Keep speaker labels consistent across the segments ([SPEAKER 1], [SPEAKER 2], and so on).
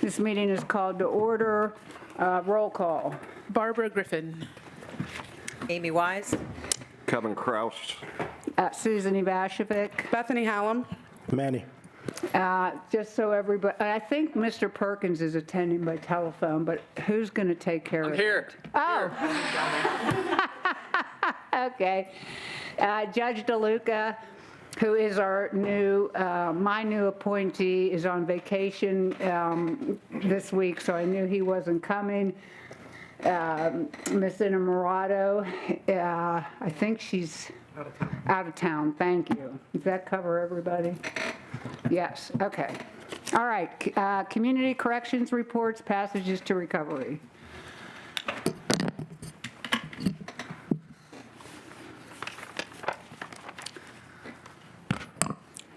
[SPEAKER 1] This meeting is called to order. Roll call.
[SPEAKER 2] Barbara Griffin.
[SPEAKER 3] Amy Wise.
[SPEAKER 4] Kevin Kraus.
[SPEAKER 1] Susan Ivashevic.
[SPEAKER 2] Bethany Hallam.
[SPEAKER 5] Manny.
[SPEAKER 1] Just so everybody, I think Mr. Perkins is attending by telephone, but who's going to take care of it?
[SPEAKER 4] Here.
[SPEAKER 1] Oh. Okay. Judge DeLuca, who is our new, my new appointee, is on vacation this week, so I knew he wasn't coming. Miss Inamorado, I think she's out of town. Thank you. Does that cover everybody? Yes, okay. All right, community corrections reports, passages to recovery.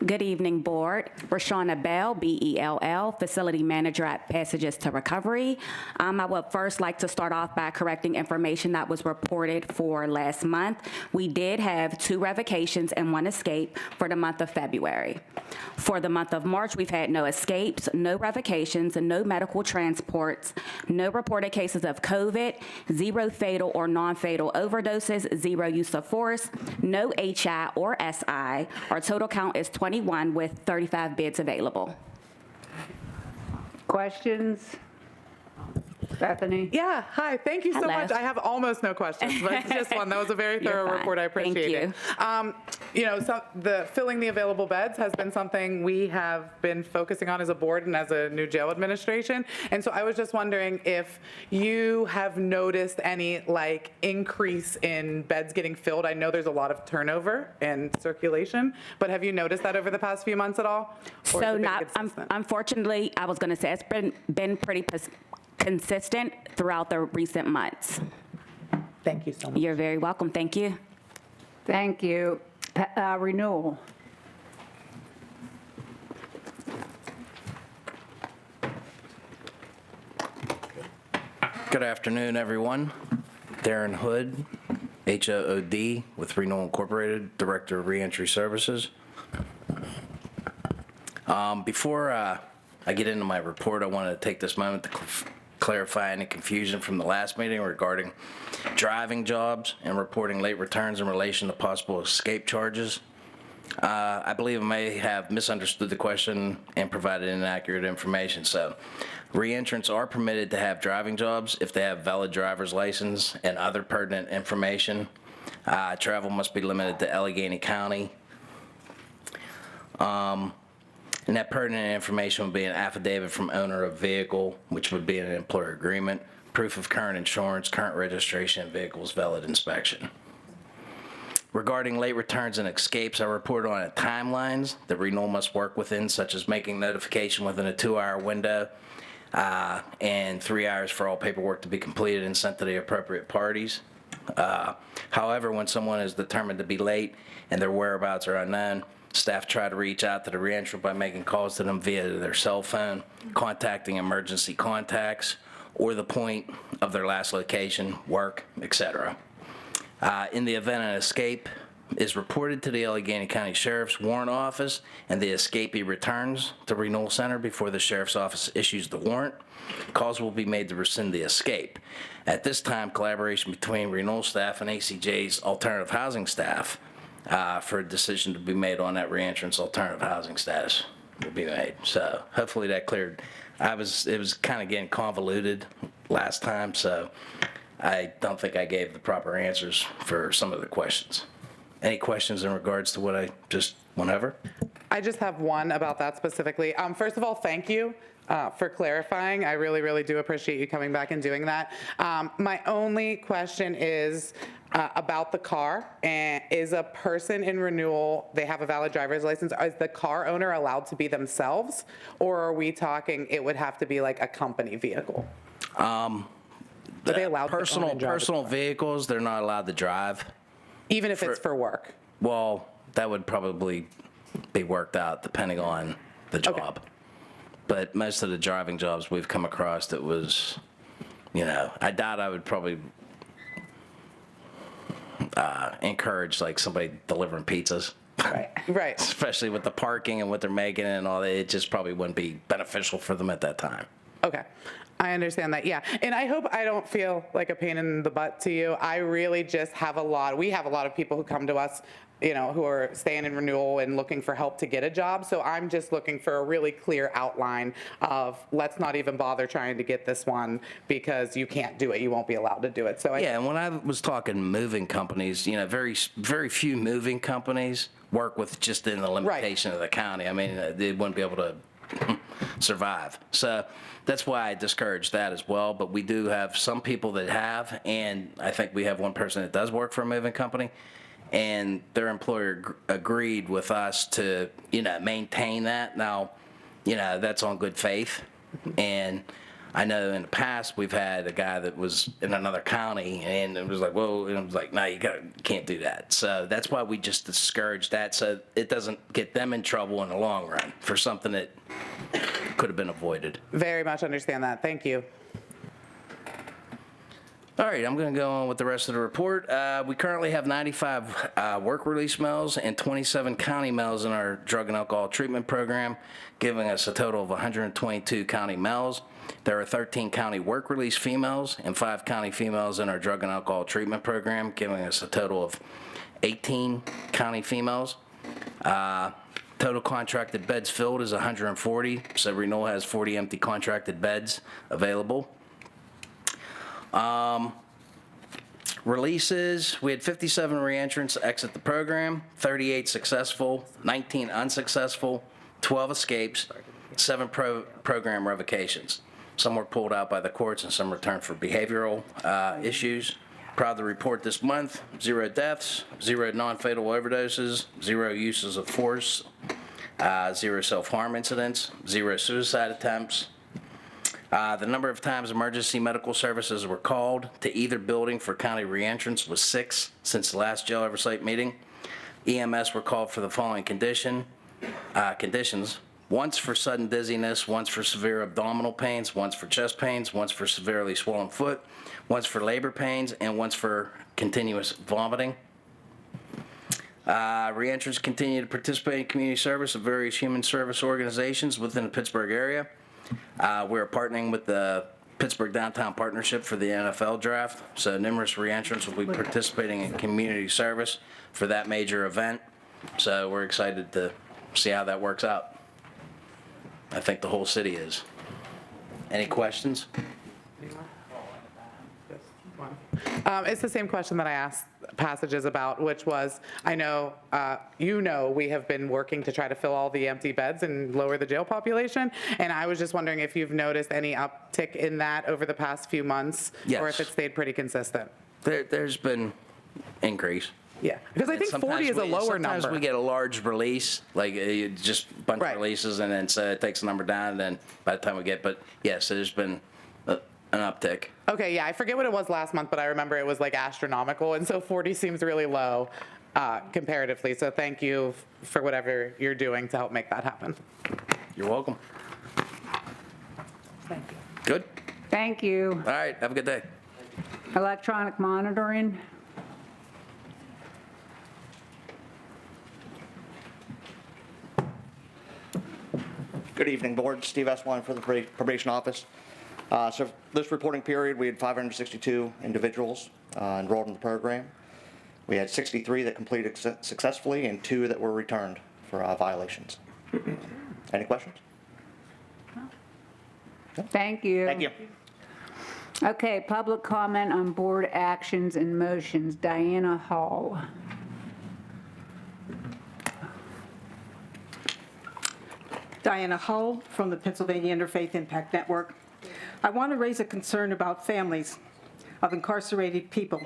[SPEAKER 6] Good evening, Board. Rashawna Bell, B-E-L-L, Facility Manager at Passages to Recovery. I would first like to start off by correcting information that was reported for last month. We did have 2 revocations and 1 escape for the month of February. For the month of March, we've had no escapes, no revocations, and no medical transports, no reported cases of COVID, 0 fatal or non-fatal overdoses, 0 use of force, no HI or SI. Our total count is 21 with 35 beds available.
[SPEAKER 1] Questions? Bethany?
[SPEAKER 2] Yeah, hi, thank you so
[SPEAKER 6] Hello.
[SPEAKER 2] much. I have almost no questions, but just one. That was a very
[SPEAKER 6] You're
[SPEAKER 2] thorough
[SPEAKER 6] fine.
[SPEAKER 2] report. I
[SPEAKER 6] Thank
[SPEAKER 2] appreciate
[SPEAKER 6] you.
[SPEAKER 2] it. You know, filling the available beds has been something we have been focusing on as a board and as a new jail administration. And so I was just wondering if you have noticed any increase in beds getting filled. I know there's a lot of turnover and circulation, but have you noticed that over the past few months at all? Or has
[SPEAKER 6] So
[SPEAKER 2] it been
[SPEAKER 6] not,
[SPEAKER 2] consistent?
[SPEAKER 6] unfortunately, I was going to say it's been pretty consistent throughout the recent months.
[SPEAKER 2] Thank you so much.
[SPEAKER 6] You're very welcome. Thank you.
[SPEAKER 1] Thank you. Renewal.
[SPEAKER 7] Good afternoon, everyone. Darren Hood, H-O-O-D, with Renewal Incorporated, Director of Reentry Services. Before I get into my report, I wanted to take this moment to clarify any confusion from the last meeting regarding driving jobs and reporting late returns in relation to possible escape charges. I believe I may have misunderstood the question and provided inaccurate information. So, reentrants are permitted to have driving jobs if they have valid driver's license and other pertinent information. Travel must be limited to Allegheny County. And that pertinent information would be an affidavit from owner of vehicle, which would be an employer agreement, proof of current insurance, current registration, vehicle's valid inspection. Regarding late returns and escapes, I report on timelines that renewal must work within, such as making notification within a 2-hour window and 3 hours for all paperwork to be completed and sent to the appropriate parties. However, when someone is determined to be late and their whereabouts are unknown, staff try to reach out to the reentrant by making calls to them via their cell phone, contacting emergency contacts, or the point of their last location, work, etc. In the event an escape is reported to the Allegheny County Sheriff's Warrant Office and the escapee returns to Renewal Center before the Sheriff's Office issues the warrant, calls will be made to rescind the escape. At this time, collaboration between Renewal staff and ACJ's alternative housing staff for a decision to be made on that reentrance alternative housing status will be made. So hopefully that cleared. It was kind of getting convoluted last time, so I don't think I gave the proper answers for some of the questions. Any questions in regards to what I just went over?
[SPEAKER 2] I just have one about that specifically. First of all, thank you for clarifying. I really, really do appreciate you coming back and doing that. My only question is about the car. And is a person in renewal, they have a valid driver's license, is the car owner allowed to be themselves? Or are we talking it would have to be like a company vehicle? Are they allowed to own and drive a
[SPEAKER 7] Personal
[SPEAKER 2] car?
[SPEAKER 7] vehicles, they're not allowed to drive.
[SPEAKER 2] Even if it's for work?
[SPEAKER 7] Well, that would probably be worked out depending on the job.
[SPEAKER 2] Okay.
[SPEAKER 7] But most of the driving jobs we've come across that was, I doubt I would probably encourage like somebody delivering pizzas
[SPEAKER 2] Right.
[SPEAKER 7] Especially with the parking and what they're making and all that, it just probably wouldn't be beneficial for them at that time.
[SPEAKER 2] Okay. I understand that, yeah. And I hope I don't feel like a pain in the butt to you. I really just we have a lot of people who come to us, who are staying in renewal and looking for help to get a job. So I'm just looking for a really clear outline of, let's not even bother trying to get this one because you can't do it. You won't be allowed to do it. So
[SPEAKER 7] Yeah, and when I was talking moving companies, very, very few moving companies work with just in the limitation of the county. I mean, they wouldn't be able to survive. So that's why I discourage that as well. But we do have some people that have, and I think we have one person that does work for a moving company, and their employer agreed with us to, maintain that. Now, that's on good faith. And I know in the past we've had a guy that was in another county, and it was like, whoa, and it was like, no, you can't do that. So that's why we just discourage that, so it doesn't get them in trouble in the long run for something that could have been avoided.
[SPEAKER 2] very much understand that. Thank you.
[SPEAKER 7] All right, I'm going to go on with the rest of the report. We currently have 95 work release males and 27 county males in our drug and alcohol treatment program, giving us a total of 122 county males. There are 13 county work release females and 5 county females in our drug and alcohol treatment program, giving us a total of 18 county females. Total contracted beds filled is 140, so Renewal has 40 empty contracted beds available. Releases, we had 57 reentrants exit the program, 38 successful, 19 unsuccessful, 12 escapes, 7 program revocations. Some were pulled out by the courts and some returned for behavioral issues. Proud to report this month, 0 deaths, 0 non-fatal overdoses, 0 uses of force, 0 self-harm incidents, 0 suicide attempts. The number of times emergency medical services were called to either building for county reentrance was 6 since the last jail oversight meeting. EMS were called for the following conditions. Once for sudden dizziness, once for severe abdominal pains, once for chest pains, once for severely swollen foot, once for labor pains, and once for continuous vomiting. Reentrants continue to participate in community service of various human service organizations within the Pittsburgh area. We're partnering with the Pittsburgh Downtown Partnership for the NFL Draft, so numerous reentrants will be participating in community service for that major event. So we're excited to see how that works out. I think the whole city is. Any questions?
[SPEAKER 2] It's the same question that I asked Passages about, which was, I know, we have been working to try to fill all the empty beds and lower the jail population. And I was just wondering if you've noticed any uptick in that over the past few months?
[SPEAKER 7] Yes.
[SPEAKER 2] Or if it stayed pretty consistent?
[SPEAKER 7] There's been increase.
[SPEAKER 2] Yeah, because I think 40 is a lower number.
[SPEAKER 7] Sometimes we get a large release, like just a bunch
[SPEAKER 2] Right.
[SPEAKER 7] of releases, and then so it takes the number down, and then by the time we get, but yes, there's been an uptick.
[SPEAKER 2] Okay, yeah, I forget what it was last month, but I remember it was like astronomical, and so 40 seems really low comparatively. So thank you for whatever you're doing to help make that happen.
[SPEAKER 7] You're welcome.
[SPEAKER 2] Thank you.
[SPEAKER 7] Good.
[SPEAKER 1] Thank you.
[SPEAKER 7] All right. Have a good day.
[SPEAKER 1] Electronic monitoring.
[SPEAKER 4] Good evening, Board. Steve Eswine for the Probation Office. So this reporting period, we had 562 individuals enrolled in the program. We had 63 that completed successfully and 2 that were returned for violations. Any questions?
[SPEAKER 1] Thank you.
[SPEAKER 4] Thank you.
[SPEAKER 1] Okay, public comment on board actions and motions. Diana Hall.
[SPEAKER 5] Diana Hull from the Pennsylvania Interfaith Impact Network. I want to raise a concern about families of incarcerated people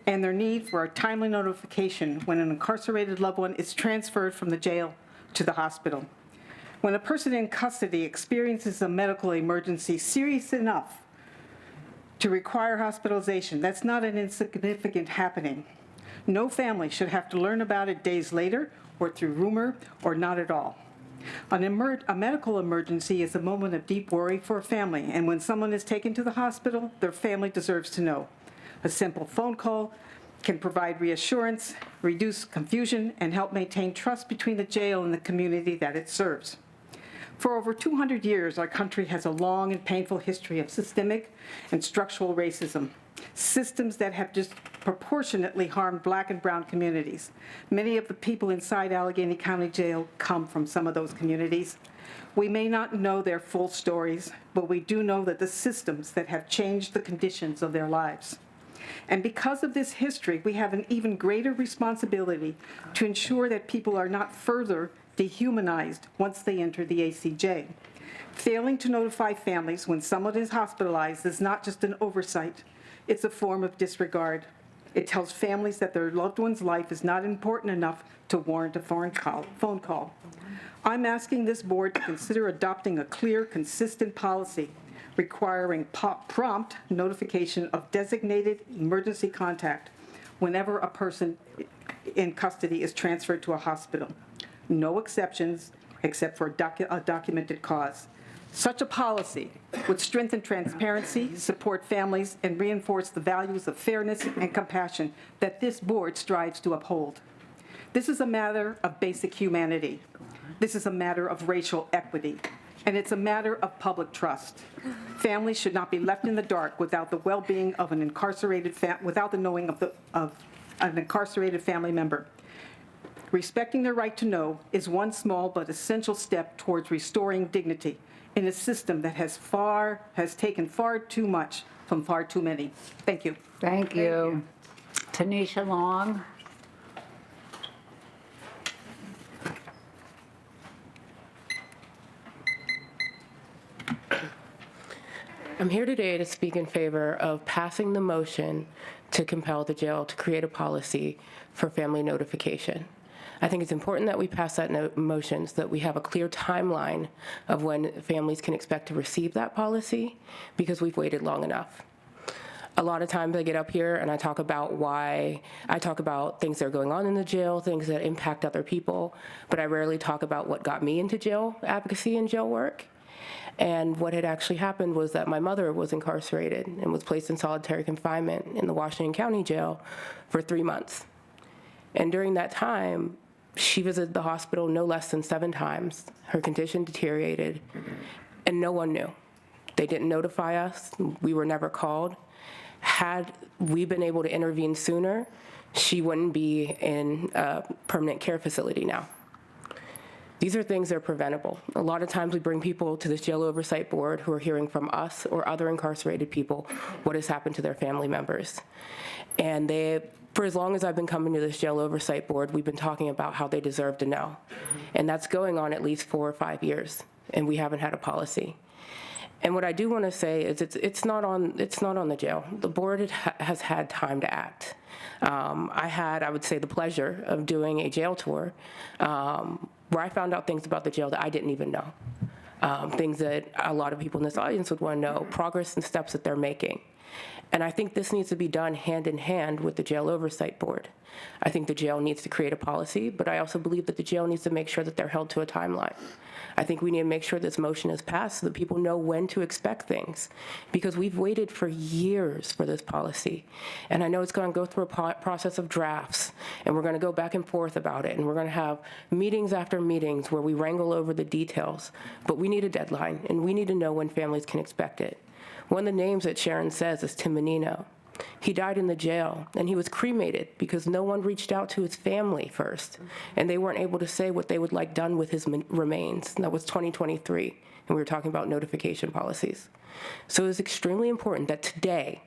[SPEAKER 5] and their need for a timely notification when an incarcerated loved one is transferred from the jail to the hospital. When a person in custody experiences a medical emergency serious enough to require hospitalization, that's not an insignificant happening. No family should have to learn about it days later or through rumor or not at all. A medical emergency is a moment of deep worry for a family, and when someone is taken to the hospital, their family deserves to know. A simple phone call can provide reassurance, reduce confusion, and help maintain trust between the jail and the community that it serves. For over 200 years, our country has a long and painful history of systemic and structural racism, systems that have disproportionately harmed Black and brown communities. Many of the people inside Allegheny County Jail come from some of those communities. We may not know their full stories, but we do know that the systems that have changed the conditions of their lives. And because of this history, we have an even greater responsibility to ensure that people are not further dehumanized once they enter the ACJ. Failing to notify families when someone is hospitalized is not just an oversight, it's a form of disregard. It tells families that their loved one's life is not important enough to warrant a phone call. I'm asking this board to consider adopting a clear, consistent policy requiring prompt notification of designated emergency contact whenever a person in custody is transferred to a hospital. No exceptions except for a documented cause. Such a policy would strengthen transparency, support families, and reinforce the values of fairness and compassion that this board strives to uphold. This is a matter of basic humanity. This is a matter of racial equity, and it's a matter of public trust. Families should not be left in the dark without the well-being of an incarcerated without the knowing of an incarcerated family member. Respecting their right to know is one small but essential step towards restoring dignity in a system that has taken far too much from far too many. Thank you.
[SPEAKER 1] Thank you. Tanisha Long.
[SPEAKER 8] I'm here today to speak in favor of passing the motion to compel the jail to create a policy for family notification. I think it's important that we pass that motion so that we have a clear timeline of when families can expect to receive that policy, because we've waited long enough. A lot of times I get up here and I talk about things that are going on in the jail, things that impact other people, but I rarely talk about what got me into jail advocacy and jail work. And what had actually happened was that my mother was incarcerated and was placed in solitary confinement in the Washington County Jail for 3 months. And during that time, she visited the hospital no less than 7 times. Her condition deteriorated, and no one knew. They didn't notify us. We were never called. Had we been able to intervene sooner, she wouldn't be in a permanent care facility now. These are things that are preventable. A lot of times we bring people to this jail oversight board who are hearing from us or other incarcerated people what has happened to their family members. And for as long as I've been coming to this jail oversight board, we've been talking about how they deserve to know. And that's going on at least 4 or 5 years, and we haven't had a policy. And what I do want to say is it's not on the jail. The board has had time to act. I would say, the pleasure of doing a jail tour where I found out things about the jail that I didn't even know. Things that a lot of people in this audience would want to know, progress and steps that they're making. And I think this needs to be done hand in hand with the jail oversight board. I think the jail needs to create a policy, but I also believe that the jail needs to make sure that they're held to a timeline. I think we need to make sure this motion is passed so that people know when to expect things, because we've waited for years for this policy. And I know it's going to go through a process of drafts, and we're going to go back and forth about it, and we're going to have meetings after meetings where we wrangle over the details. But we need a deadline, and we need to know when families can expect it. One of the names that Sharon says is Tim Menino. He died in the jail, and he was cremated because no one reached out to his family first, and they weren't able to say what they would like done with his remains. And that was 2023, and we were talking about notification policies. So it's extremely important that today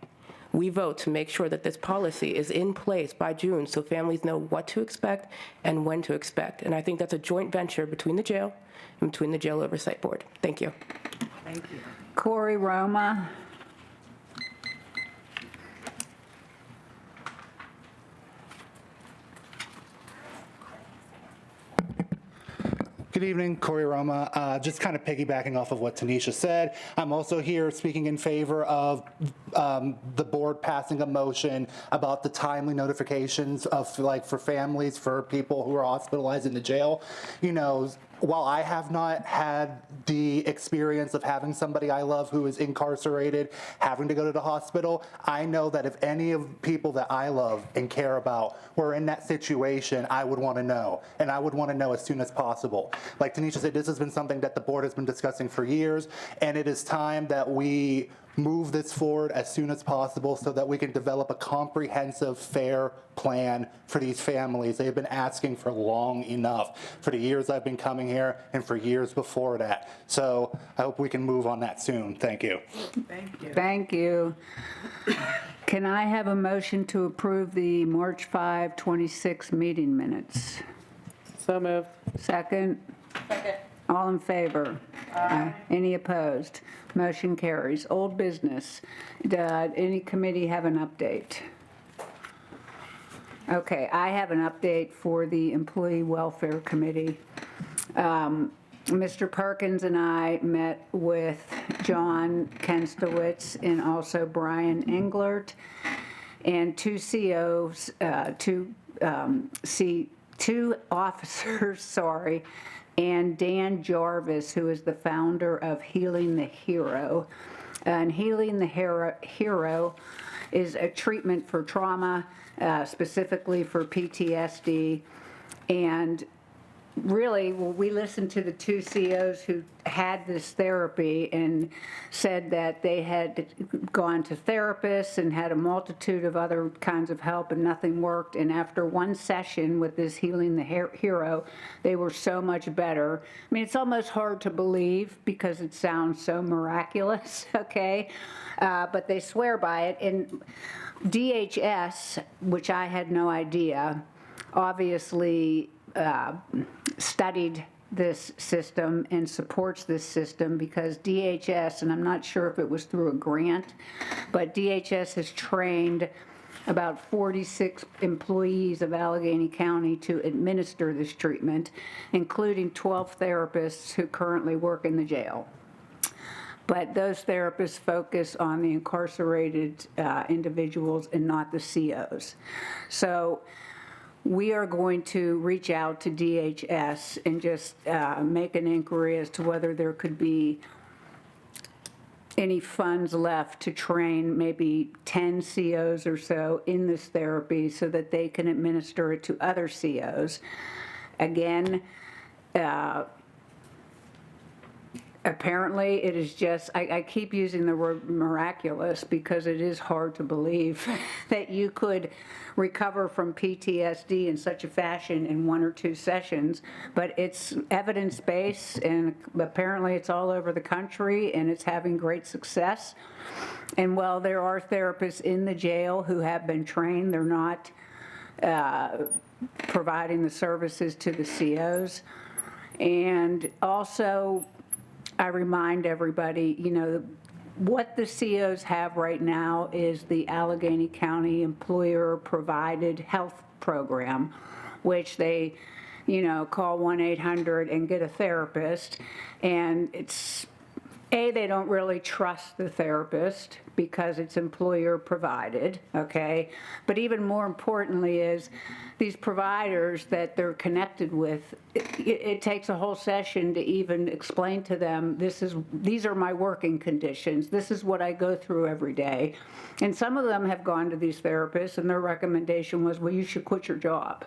[SPEAKER 8] we vote to make sure that this policy is in place by June so families know what to expect and when to expect. And I think that's a joint venture between the jail and between the Jail Oversight Board. Thank you.
[SPEAKER 1] Thank you. Corey Roma.
[SPEAKER 9] Good evening, Corey Roma. Just kind of piggybacking off of what Tanisha said, I'm also here speaking in favor of the board passing a motion about the timely notifications of, like, for families, for people who are hospitalized in the jail. You know, while I have not had the experience of having somebody I love who is incarcerated, having to go to the hospital, I know that if any of the people that I love and care about were in that situation, I would want to know, and I would want to know as soon as possible. Like Tanisha said, this has been something that the board has been discussing for years, and it is time that we move this forward as soon as possible so that we can develop a comprehensive, fair plan for these families. They have been asking for long enough for the years I've been coming here and for years before that. So I hope we can move on that soon. Thank you.
[SPEAKER 1] Thank you. Can I have a motion to approve the March 5, 26 meeting minutes?
[SPEAKER 2] So moved.
[SPEAKER 1] Second? Second. All in favor? Aye. Any opposed? Motion carries. Old business. Any committee have an update? Okay, I have an update for the Employee Welfare Committee. Mr. Perkins and I met with John Kenstowitz and also Brian Englert and two COs, two officers, sorry, and Dan Jarvis, who is the founder of Healing the Hero. And Healing the Hero is a treatment for trauma, specifically for PTSD. And really, we listened to the two CEOs who had this therapy and said that they had gone to therapists and had a multitude of other kinds of help and nothing worked. And after one session with this Healing the Hero, they were so much better. I mean, it's almost hard to believe because it sounds so miraculous, okay? But they swear by it. And DHS, which I had no idea, obviously studied this system and supports this system because DHS, and I'm not sure if it was through a grant, but DHS has trained about 46 employees of Allegheny County to administer this treatment, including 12 therapists who currently work in the jail. But those therapists focus on the incarcerated individuals and not the COs. So we are going to reach out to DHS and just make an inquiry as to whether there could be any funds left to train maybe 10 COs or so in this therapy so that they can administer it to other COs. Again, apparently it is just, I keep using the word miraculous because it is hard to believe that you could recover from PTSD in such a fashion in 1 or 2 sessions, but it's evidence-based and apparently it's all over the country and it's having great success. And while there are therapists in the jail who have been trained, they're not providing the services to the COs. And also, I remind everybody, you know, what the COs have right now is the Allegheny County Employer-Provided Health Program, which they, you know, call 1-800 and get a therapist. And it's, they don't really trust the therapist because it's employer-provided, okay? But even more importantly is these providers that they're connected with, it takes a whole session to even explain to them, these are my working conditions, this is what I go through every day. And some of them have gone to these therapists and their recommendation was, well, you should quit your job.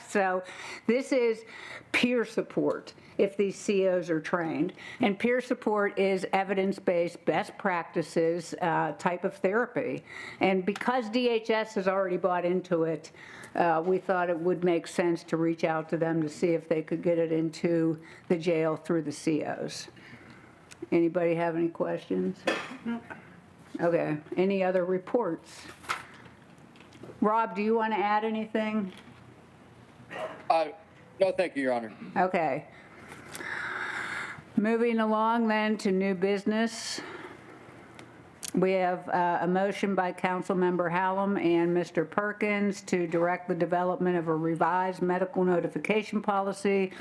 [SPEAKER 1] So this is peer support if these COs are trained. And peer support is evidence-based, best practices type of therapy. And because DHS has already bought into it, we thought it would make sense to reach out to them to see if they could get it into the jail through the COs. Anybody have any questions? Okay, any other reports? Rob, do you want to add anything?
[SPEAKER 10] No, thank you, Your Honor.
[SPEAKER 1] Okay. Moving along then to new business. We have a motion by Councilmember Hallam and Mr. Perkins to direct the development of a revised medical notification policy,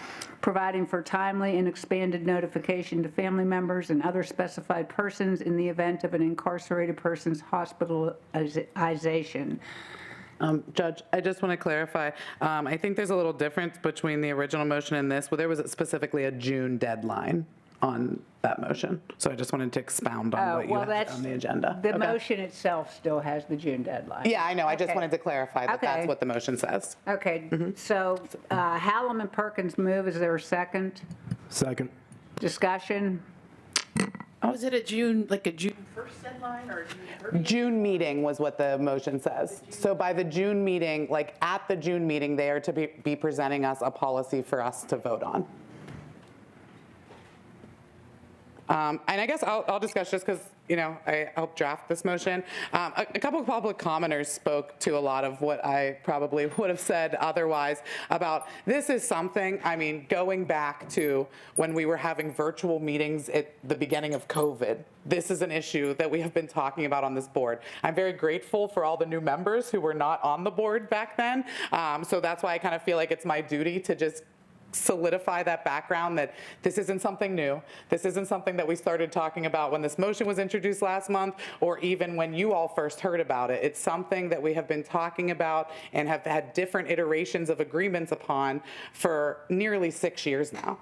[SPEAKER 1] providing for timely and expanded notification to family members and other specified persons in the event of an incarcerated person's hospitalization.
[SPEAKER 2] Judge, I just want to clarify. I think there's a little difference between the original motion and this. Well, there was specifically a June deadline on that motion. So I just wanted to expound on what you had on the agenda.
[SPEAKER 1] The
[SPEAKER 2] Okay.
[SPEAKER 1] motion itself still has the June deadline.
[SPEAKER 2] Yeah, I know. I just
[SPEAKER 1] Okay.
[SPEAKER 2] wanted to clarify that that's
[SPEAKER 1] Okay.
[SPEAKER 2] what the motion says.
[SPEAKER 1] Okay, so Hallam and Perkins move. Is there a second?
[SPEAKER 10] Second.
[SPEAKER 1] Discussion?
[SPEAKER 11] Was it a June 1st deadline or a June 30th?
[SPEAKER 2] June meeting was what the motion says. So by the June meeting, like at the June meeting, they are to be presenting us a policy for us to vote on. And I guess I'll discuss just because, I helped draft this motion. A couple of public commenters spoke to a lot of what I probably would have said otherwise about this is something, going back to when we were having virtual meetings at the beginning of COVID, this is an issue that we have been talking about on this board. I'm very grateful for all the new members who were not on the board back then. So that's why I kind of feel like it's my duty to just solidify that background that this isn't something new. This isn't something that we started talking about when this motion was introduced last month or even when you all first heard about it. It's something that we have been talking about and have had different iterations of agreements upon for nearly 6 years now.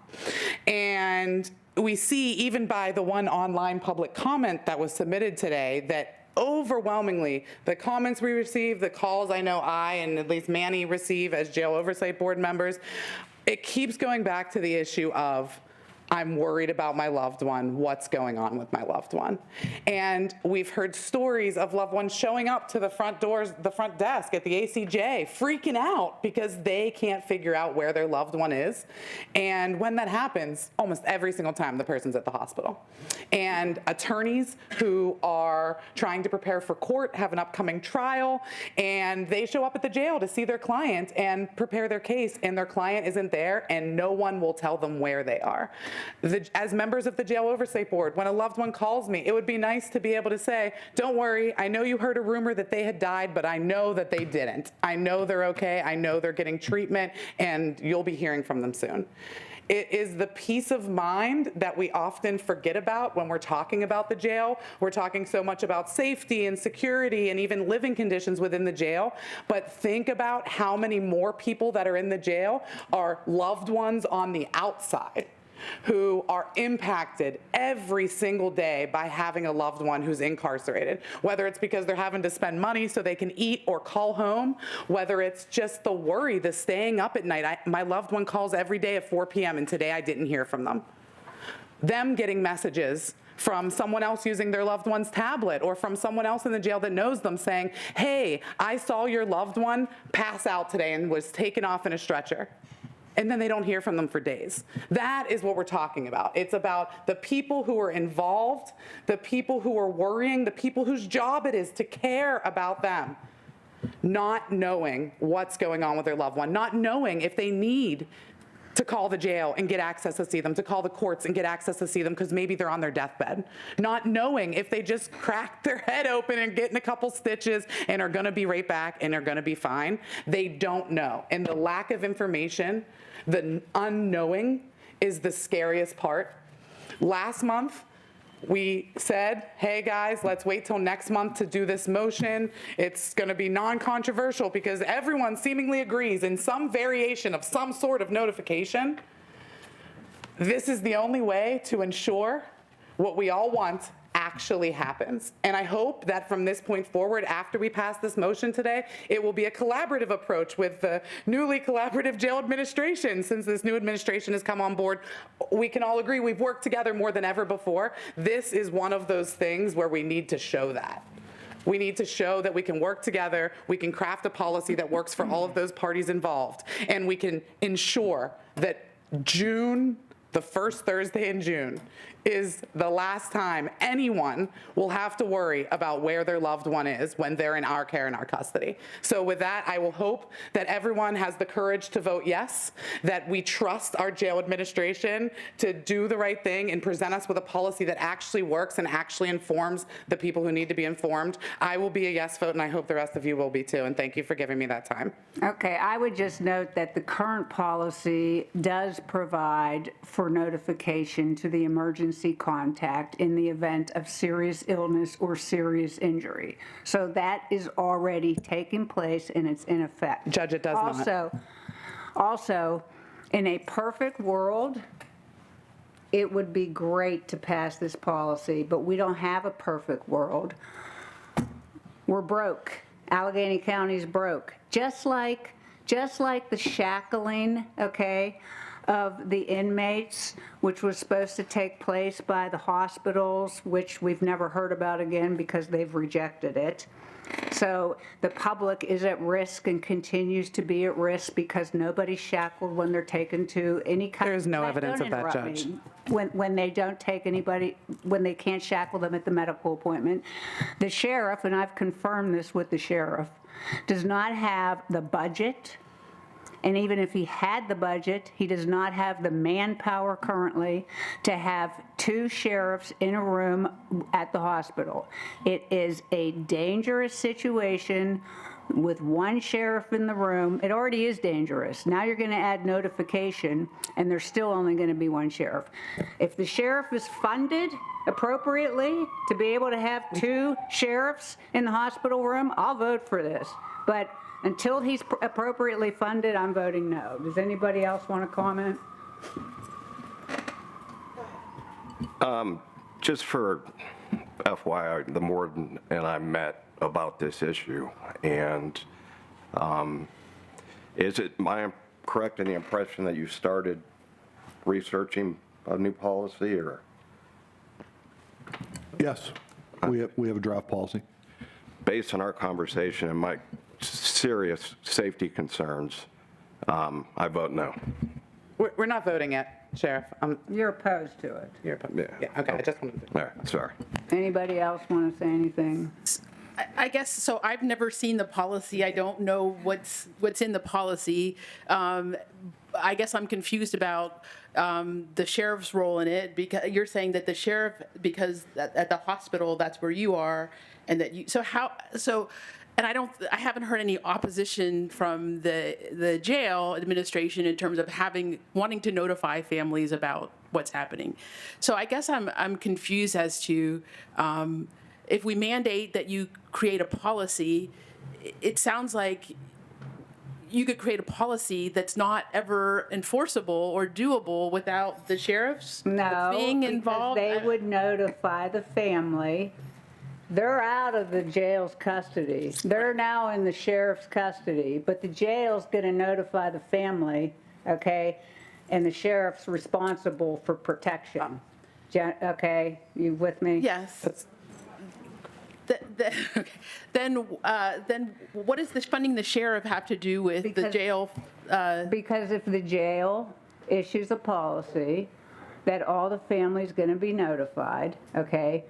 [SPEAKER 2] And we see even by the one online public comment that was submitted today that overwhelmingly, the comments we receive, the calls I know I and at least Manny receive as jail oversight board members, it keeps going back to the issue of, I'm worried about my loved one. What's going on with my loved one? And we've heard stories of loved ones showing up to the front desk at the ACJ, freaking out because they can't figure out where their loved one is. And when that happens, almost every single time the person's at the hospital. And attorneys who are trying to prepare for court have an upcoming trial, and they show up at the jail to see their client and prepare their case, and their client isn't there, and no one will tell them where they are. As members of the Jail Oversight Board, when a loved one calls me, it would be nice to be able to say, don't worry, I know you heard a rumor that they had died, but I know that they didn't. I know they're okay, I know they're getting treatment, and you'll be hearing from them soon. It is the peace of mind that we often forget about when we're talking about the jail. We're talking so much about safety and security and even living conditions within the jail. But think about how many more people that are in the jail are loved ones on the outside who are impacted every single day by having a loved one who's incarcerated, whether it's because they're having to spend money so they can eat or call home, whether it's just the worry, the staying up at night. My loved one calls every day at 4 p.m. and today I didn't hear from them. Them getting messages from someone else using their loved one's tablet or from someone else in the jail that knows them saying, hey, I saw your loved one pass out today and was taken off in a stretcher. And then they don't hear from them for days. That is what we're talking about. It's about the people who are involved, the people who are worrying, the people whose job it is to care about them, not knowing what's going on with their loved one, not knowing if they need to call the jail and get access to see them, to call the courts and get access to see them because maybe they're on their deathbed, not knowing if they just cracked their head open and getting a couple stitches and are going to be right back and are going to be fine. They don't know. And the lack of information, the unknowing is the scariest part. Last month, we said, hey guys, let's wait till next month to do this motion. It's going to be non-controversial because everyone seemingly agrees in some variation of some sort of notification. This is the only way to ensure what we all want actually happens. And I hope that from this point forward, after we pass this motion today, it will be a collaborative approach with the newly collaborative jail administration. Since this new administration has come on board, we can all agree we've worked together more than ever before. This is one of those things where we need to show that. We need to show that we can work together, we can craft a policy that works for all of those parties involved, and we can ensure that June the first Thursday in June is the last time anyone will have to worry about where their loved one is when they're in our care and our custody. So with that, I will hope that everyone has the courage to vote yes, that we trust our jail administration to do the right thing and present us with a policy that actually works and actually informs the people who need to be informed. I will be a yes vote, and I hope the rest of you will be too, and thank you for giving me that time.
[SPEAKER 1] Okay, I would just note that the current policy does provide for notification to the emergency contact in the event of serious illness or serious injury. So that is already taking place and it's in effect.
[SPEAKER 2] Judge, it does not.
[SPEAKER 1] Also, in a perfect world, it would be great to pass this policy, but we don't have a perfect world. We're broke. Allegheny County's broke. Just like the shackling, okay, of the inmates, which was supposed to take place by the hospitals, which we've never heard about again because they've rejected it. So the public is at risk and continues to be at risk because nobody's shackled when they're taken to any kind of...
[SPEAKER 2] There is no evidence
[SPEAKER 1] Don't
[SPEAKER 2] of that,
[SPEAKER 1] interrupt
[SPEAKER 2] Judge.
[SPEAKER 1] me. When they don't take anybody, when they can't shackle them at the medical appointment. The sheriff, and I've confirmed this with the sheriff, does not have the budget. And even if he had the budget, he does not have the manpower currently to have 2 sheriffs in a room at the hospital. It is a dangerous situation with 1 sheriff in the room. It already is dangerous. Now you're going to add notification, and there's still only going to be 1 sheriff. If the sheriff is funded appropriately to be able to have 2 sheriffs in the hospital room, I'll vote for this. But until he's appropriately funded, I'm voting no. Does anybody else want to comment?
[SPEAKER 10] Just for FYI, the warden and I met about this issue, and am I correct in the impression that you started researching a new policy, or?
[SPEAKER 12] Yes, we have a draft policy.
[SPEAKER 10] Based on our conversation and my serious safety concerns, I vote no.
[SPEAKER 2] We're not voting yet, Sheriff.
[SPEAKER 1] You're opposed to it.
[SPEAKER 2] You're opposed.
[SPEAKER 10] Yeah.
[SPEAKER 2] Yeah, okay, I just wanted to...
[SPEAKER 10] All right, sorry.
[SPEAKER 1] Anybody else want to say anything?
[SPEAKER 11] I guess, so I've never seen the policy. I don't know what's in the policy. I guess I'm confused about the sheriff's role in it, because you're saying that the sheriff, because at the hospital, that's where you are, and that you, and I haven't heard any opposition from the jail administration in terms of wanting to notify families about what's happening. So I guess I'm confused as to if we mandate that you create a policy, it sounds like you could create a policy that's not ever enforceable or doable without the sheriffs being involved.
[SPEAKER 1] No, because they would notify the family. They're out of the jail's custody. They're now in the sheriff's custody, but the jail's going to notify the family, okay? And the sheriff's responsible for protection. Okay, you with me?
[SPEAKER 11] Yes. Okay. Then what does this funding the sheriff have to do with the jail?
[SPEAKER 1] Because if the jail issues a policy that all the family's going to be notified, okay,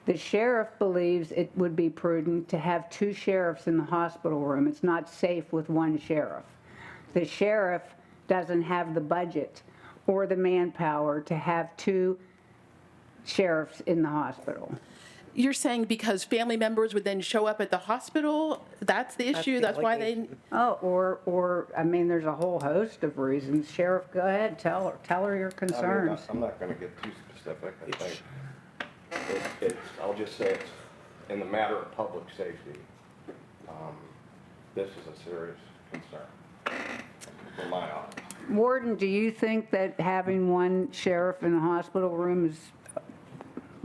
[SPEAKER 1] the sheriff believes it would be prudent to have 2 sheriffs in the hospital room. It's not safe with 1 sheriff. The sheriff doesn't have the budget or the manpower to have 2 sheriffs in the hospital.
[SPEAKER 11] You're saying because family members would then show up at the hospital? That's the issue? That's why they...
[SPEAKER 1] Oh, or I mean, there's a whole host of reasons. Sheriff, go ahead, tell her your concerns.
[SPEAKER 10] I'm not going to get too specific. I think I'll just say it's in the matter of public safety. This is a serious concern for my office.
[SPEAKER 1] Warden, do you think that having 1 sheriff in the hospital room is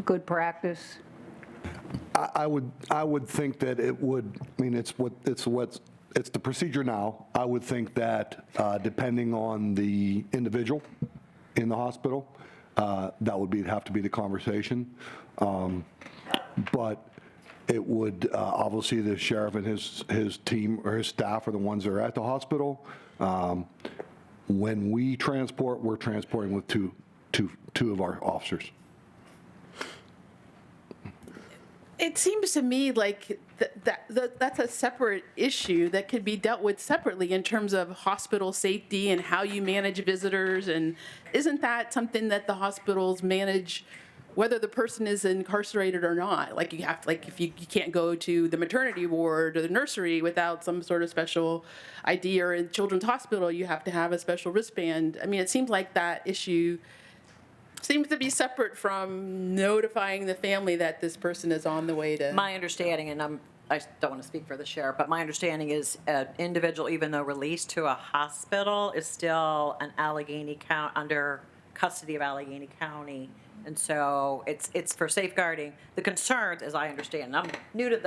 [SPEAKER 1] good practice?
[SPEAKER 12] I would think that it would, I mean, it's the procedure now. I would think that depending on the individual in the hospital, that would have to be the conversation. But it would, obviously the sheriff and his team or his staff are the ones that are at the hospital. When we transport, we're transporting with two of our officers.
[SPEAKER 11] It seems to me like that's a separate issue that could be dealt with separately in terms of hospital safety and how you manage visitors. And isn't that something that the hospitals manage, whether the person is incarcerated or not? Like you have to, like if you can't go to the maternity ward or the nursery without some sort of special ID, or in children's hospital you have to have a special wristband. I mean, it seems like that issue seems to be separate from notifying the family that this person is on the way to.
[SPEAKER 3] My understanding, and I don't want to speak for the sheriff, but my understanding is an individual, even though released to a hospital, is still an Allegheny County, under custody of Allegheny County. And so it's for safeguarding. The concerns, as I understand, and I'm new to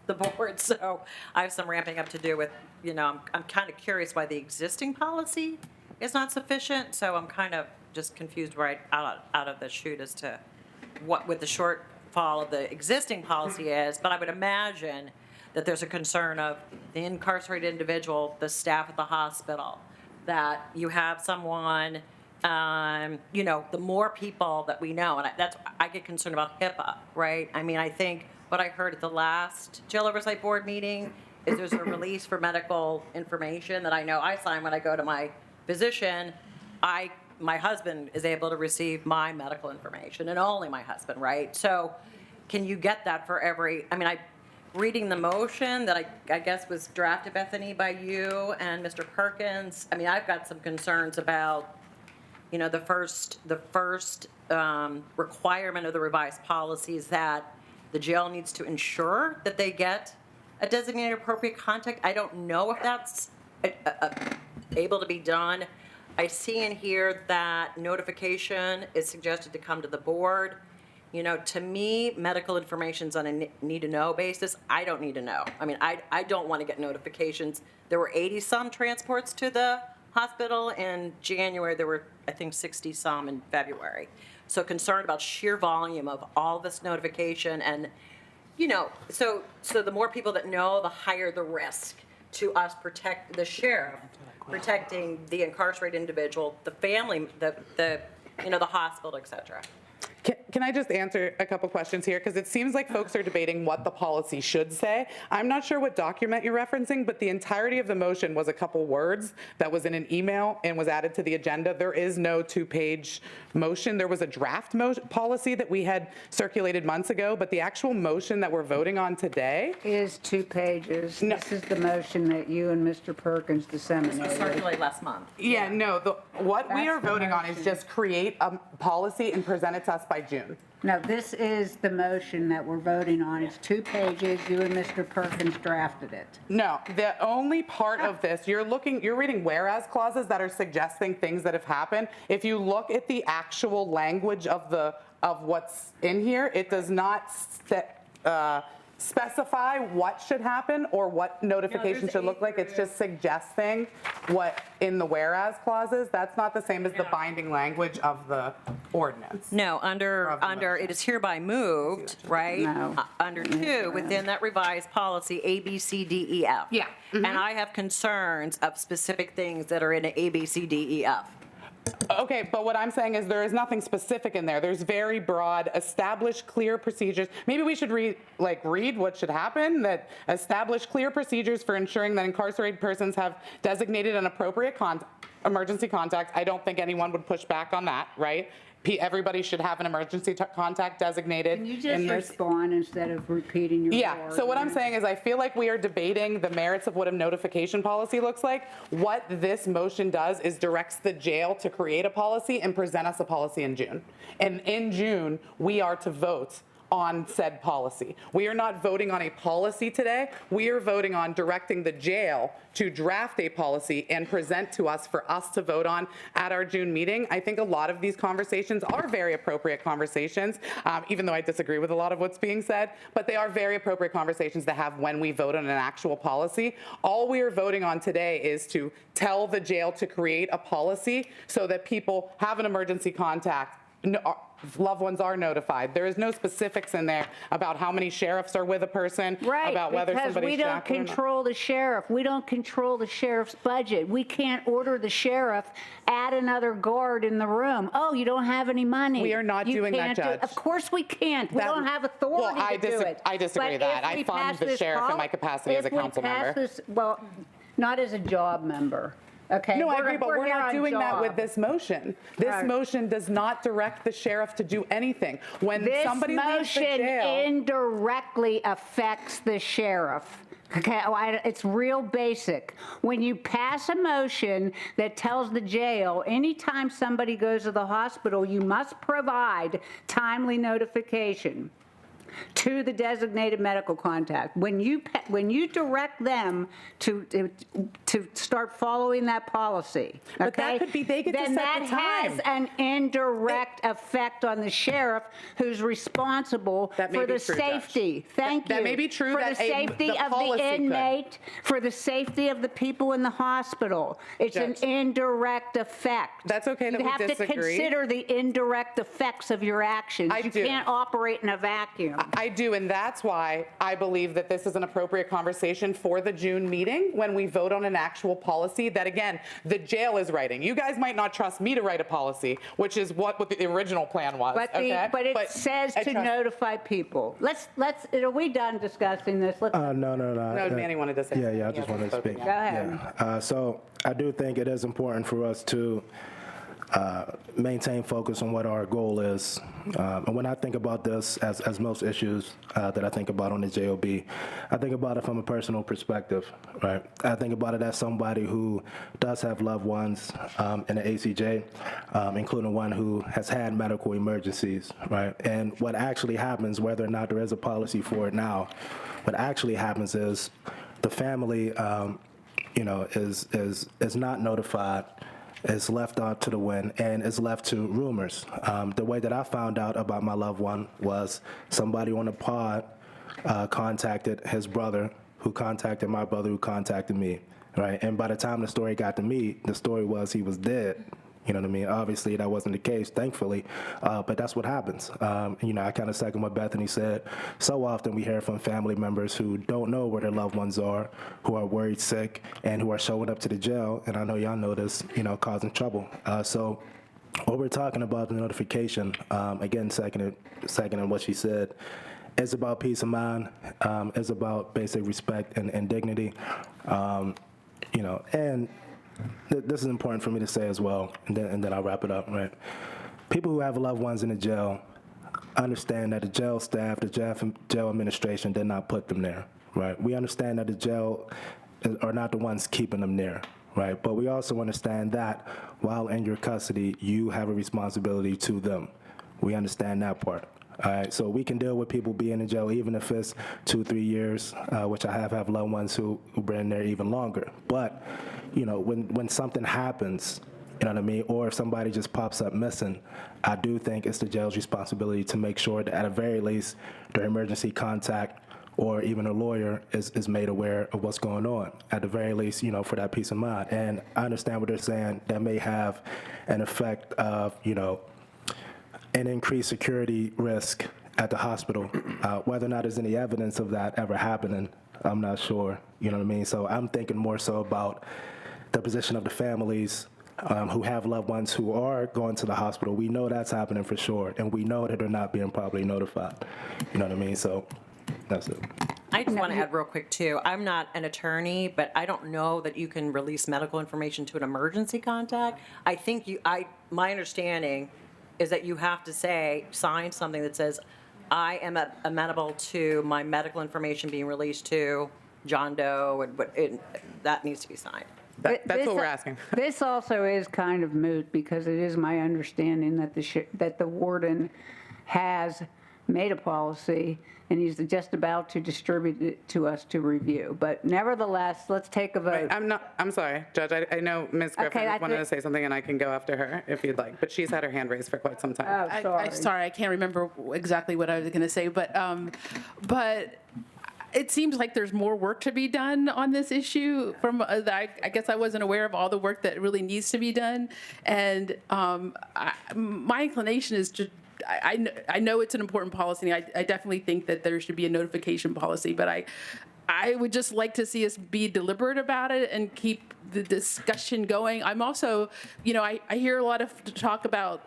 [SPEAKER 3] the board, so I have some ramping up to do with, I'm kind of curious why the existing policy is not sufficient. So I'm kind of just confused right out of the chute as to what the shortfall of the existing policy is. But I would imagine that there's a concern of the incarcerated individual, the staff at the hospital, that you have someone, the more people that we know, and I get concerned about HIPAA, right? I mean, I think what I heard at the last Jail Oversight Board meeting is there's a release for medical information that I know I sign when I go to my physician. My husband is able to receive my medical information, and only my husband, right? So can you get that for reading the motion that I guess was drafted, Bethany, by you and Mr. Perkins, I mean, I've got some concerns about, the first requirement of the revised policy is that the jail needs to ensure that they get a designated appropriate contact. I don't know if that's able to be done. I see in here that notification is suggested to come to the board. To me, medical information's on a need-to-know basis. I don't need to know. I mean, I don't want to get notifications. There were 80-some transports to the hospital in January. There were, I think, 60-some in February. So concerned about sheer volume of all this notification. And, so the more people that know, the higher the risk to us protect the sheriff, protecting the incarcerated individual, the family, the hospital, et cetera.
[SPEAKER 2] Can I just answer a couple questions here? Because it seems like folks are debating what the policy should say. I'm not sure what document you're referencing, but the entirety of the motion was a couple words that was in an email and was added to the agenda. There is no two-page motion. There was a draft policy that we had circulated months ago, but the actual motion that we're voting on today
[SPEAKER 1] Is 2 pages.
[SPEAKER 2] No.
[SPEAKER 1] This is the motion that you and Mr. Perkins disseminated.
[SPEAKER 3] Circulated last month.
[SPEAKER 2] Yeah, no, what we
[SPEAKER 1] That's
[SPEAKER 2] are
[SPEAKER 1] the
[SPEAKER 2] voting on is
[SPEAKER 1] motion.
[SPEAKER 2] just create a policy and present it to us by June.
[SPEAKER 1] No, this is the motion that we're voting on. It's 2 pages. You and Mr. Perkins drafted it.
[SPEAKER 2] No, the only part of this, you're reading whereas clauses that are suggesting things that have happened. If you look at the actual language of what's in here, it does not specify what should happen or what notification should look like. It's just suggesting what in the whereas clauses. That's not the same as the binding language of the ordinance.
[SPEAKER 3] No, under it is hereby moved, right?
[SPEAKER 1] No.
[SPEAKER 3] Under 2, within that revised policy, A, B, C, D, E, F.
[SPEAKER 2] Yeah.
[SPEAKER 3] And I have concerns of specific things that are in A, B, C, D, E, F.
[SPEAKER 2] Okay, but what I'm saying is there is nothing specific in there. There's very broad, established clear procedures. Maybe we should read what should happen, that establish clear procedures for ensuring that incarcerated persons have designated an appropriate emergency contact. I don't think anyone would push back on that, right? Everybody should have an emergency contact designated.
[SPEAKER 1] Can you
[SPEAKER 2] in
[SPEAKER 1] just
[SPEAKER 2] this.
[SPEAKER 1] respond instead of repeating your
[SPEAKER 2] Yeah,
[SPEAKER 1] words?
[SPEAKER 2] so what I'm saying is I feel like we are debating the merits of what a notification policy looks like. What this motion does is directs the jail to create a policy and present us a policy in June. And in June, we are to vote on said policy. We are not voting on a policy today. We are voting on directing the jail to draft a policy and present to us for us to vote on at our June meeting. I think a lot of these conversations are very appropriate conversations, even though I disagree with a lot of what's being said, but they are very appropriate conversations to have when we vote on an actual policy. All we are voting on today is to tell the jail to create a policy so that people have an emergency contact loved ones are notified. There is no specifics in there about how many sheriffs are with a person,
[SPEAKER 1] Right,
[SPEAKER 2] about whether
[SPEAKER 1] because
[SPEAKER 2] somebody's
[SPEAKER 1] we don't
[SPEAKER 2] shackled or not.
[SPEAKER 1] control the sheriff. We don't control the sheriff's budget. We can't order the sheriff, add another guard in the room. Oh, you don't have any money.
[SPEAKER 2] We are not
[SPEAKER 1] You
[SPEAKER 2] doing that,
[SPEAKER 1] can't do-
[SPEAKER 2] Judge.
[SPEAKER 1] Of course we can't. We
[SPEAKER 2] That-
[SPEAKER 1] don't have authority
[SPEAKER 2] well,
[SPEAKER 1] to do it.
[SPEAKER 2] I disagree
[SPEAKER 1] But
[SPEAKER 2] that.
[SPEAKER 1] if
[SPEAKER 2] I
[SPEAKER 1] we
[SPEAKER 2] fund
[SPEAKER 1] pass
[SPEAKER 2] the
[SPEAKER 1] this
[SPEAKER 2] sheriff in
[SPEAKER 1] pol-
[SPEAKER 2] my capacity as a
[SPEAKER 1] if we
[SPEAKER 2] council
[SPEAKER 1] pass
[SPEAKER 2] member.
[SPEAKER 1] this- Well, not as a job member, okay?
[SPEAKER 2] No, I agree, but we're
[SPEAKER 1] here
[SPEAKER 2] not
[SPEAKER 1] on
[SPEAKER 2] doing that with
[SPEAKER 1] job.
[SPEAKER 2] this motion. This
[SPEAKER 1] Right.
[SPEAKER 2] motion does not direct the sheriff to do anything. When
[SPEAKER 1] This
[SPEAKER 2] somebody leaves the
[SPEAKER 1] motion
[SPEAKER 2] jail.
[SPEAKER 1] indirectly affects the sheriff. Okay, it's real basic. When you pass a motion that tells the jail, anytime somebody goes to the hospital, you must provide timely notification to the designated medical contact. When you direct them to start following that policy,
[SPEAKER 2] But that
[SPEAKER 1] okay,
[SPEAKER 2] could be- they get to
[SPEAKER 1] then
[SPEAKER 2] set
[SPEAKER 1] that
[SPEAKER 2] the time.
[SPEAKER 1] has an indirect effect on the sheriff, who's responsible
[SPEAKER 2] That may
[SPEAKER 1] for
[SPEAKER 2] be
[SPEAKER 1] the
[SPEAKER 2] true, Judge.
[SPEAKER 1] safety. Thank you.
[SPEAKER 2] That may be true
[SPEAKER 1] For
[SPEAKER 2] that
[SPEAKER 1] the safety
[SPEAKER 2] the
[SPEAKER 1] of
[SPEAKER 2] policy
[SPEAKER 1] the
[SPEAKER 2] could.
[SPEAKER 1] inmate, for the safety of the people in the hospital. It's an
[SPEAKER 2] Judge.
[SPEAKER 1] indirect effect.
[SPEAKER 2] That's okay that
[SPEAKER 1] You
[SPEAKER 2] we
[SPEAKER 1] have to
[SPEAKER 2] disagree.
[SPEAKER 1] consider the indirect effects of your actions.
[SPEAKER 2] I
[SPEAKER 1] You
[SPEAKER 2] do.
[SPEAKER 1] can't operate in a vacuum.
[SPEAKER 2] I do, and that's why I believe that this is an appropriate conversation for the June meeting when we vote on an actual policy that, again, the jail is writing. You guys might not trust me to write a policy, which is what the original plan was,
[SPEAKER 1] But
[SPEAKER 2] okay?
[SPEAKER 1] it says
[SPEAKER 2] I
[SPEAKER 1] to
[SPEAKER 2] trust-
[SPEAKER 1] notify people. Are we done discussing this? Let's
[SPEAKER 13] No.
[SPEAKER 2] No, Manny wanted to say.
[SPEAKER 13] Yeah, I
[SPEAKER 2] something.
[SPEAKER 13] just
[SPEAKER 2] He
[SPEAKER 13] wanted
[SPEAKER 2] hasn't
[SPEAKER 13] to
[SPEAKER 2] spoken
[SPEAKER 13] speak.
[SPEAKER 2] yet.
[SPEAKER 1] Go ahead.
[SPEAKER 13] Yeah. So I do think it is important for us to maintain focus on what our goal is. And when I think about this, as most issues that I think about on the JOB, I think about it from a personal perspective, right? I think about it as somebody who does have loved ones in the ACJ, including one who has had medical emergencies, right? And what actually happens, whether or not there is a policy for it now, what actually happens is the family, is not notified, is left out to the wind, and is left to rumors. The way that I found out about my loved one was somebody on the pod contacted his brother, who contacted my brother, who contacted me, right? And by the time the story got to me, the story was he was dead. You know what I mean? Obviously, that wasn't the case, thankfully, but that's what happens. I kind of second what Bethany said. So often we hear from family members who don't know where their loved ones are, who are worried sick, and who are showing up to the jail, and I know y'all know this, causing trouble. So what we're talking about, the notification, again, seconding what she said, is about peace of mind, is about basic respect and dignity, and this is important for me to say as well, and then I'll wrap it up, right? People who have loved ones in the jail understand that the jail staff, the jail administration did not put them there, right? We understand that the jail are not the ones keeping them there, right? But we also understand that while in your custody, you have a responsibility to them. We understand that part. All right, so we can deal with people being in jail even if it's 2-3 years, which I have loved ones who've been there even longer. But, when something happens, you know what I mean, or if somebody just pops up missing, I do think it's the jail's responsibility to make sure that at the very least their emergency contact or even a lawyer is made aware of what's going on, at the very least, for that peace of mind. And I understand what they're saying. That may have an effect of, an increased security risk at the hospital. Whether or not there's any evidence of that ever happening, I'm not sure. You know what I mean? So I'm thinking more so about the position of the families who have loved ones who are going to the hospital. We know that's happening for sure, and we know that they're not being properly notified. You know what I mean? So that's it.
[SPEAKER 3] I just want to add real quick, too. I'm not an attorney, but I don't know that you can release medical information to an emergency contact. I think my understanding is that you have to sign something that says, I am amenable to my medical information being released to John Doe, and that needs to be signed.
[SPEAKER 2] That's what we're asking.
[SPEAKER 1] This also is kind of moot because it is my understanding that the warden has made a policy and he's just about to distribute it to us to review. But nevertheless, let's take a vote.
[SPEAKER 2] I'm sorry, Judge. I know Ms. Griffin wanted to say something, and I can go after her if you'd like. But she's had her hand raised for quite some time.
[SPEAKER 1] Oh, sorry.
[SPEAKER 11] Sorry, I can't remember exactly what I was going to say, but it seems like there's more work to be done on this issue. I guess I wasn't aware of all the work that really needs to be done. And my inclination is to, I know it's an important policy. I definitely think that there should be a notification policy, but I would just like to see us be deliberate about it and keep the discussion going. I'm also, I hear a lot of talk about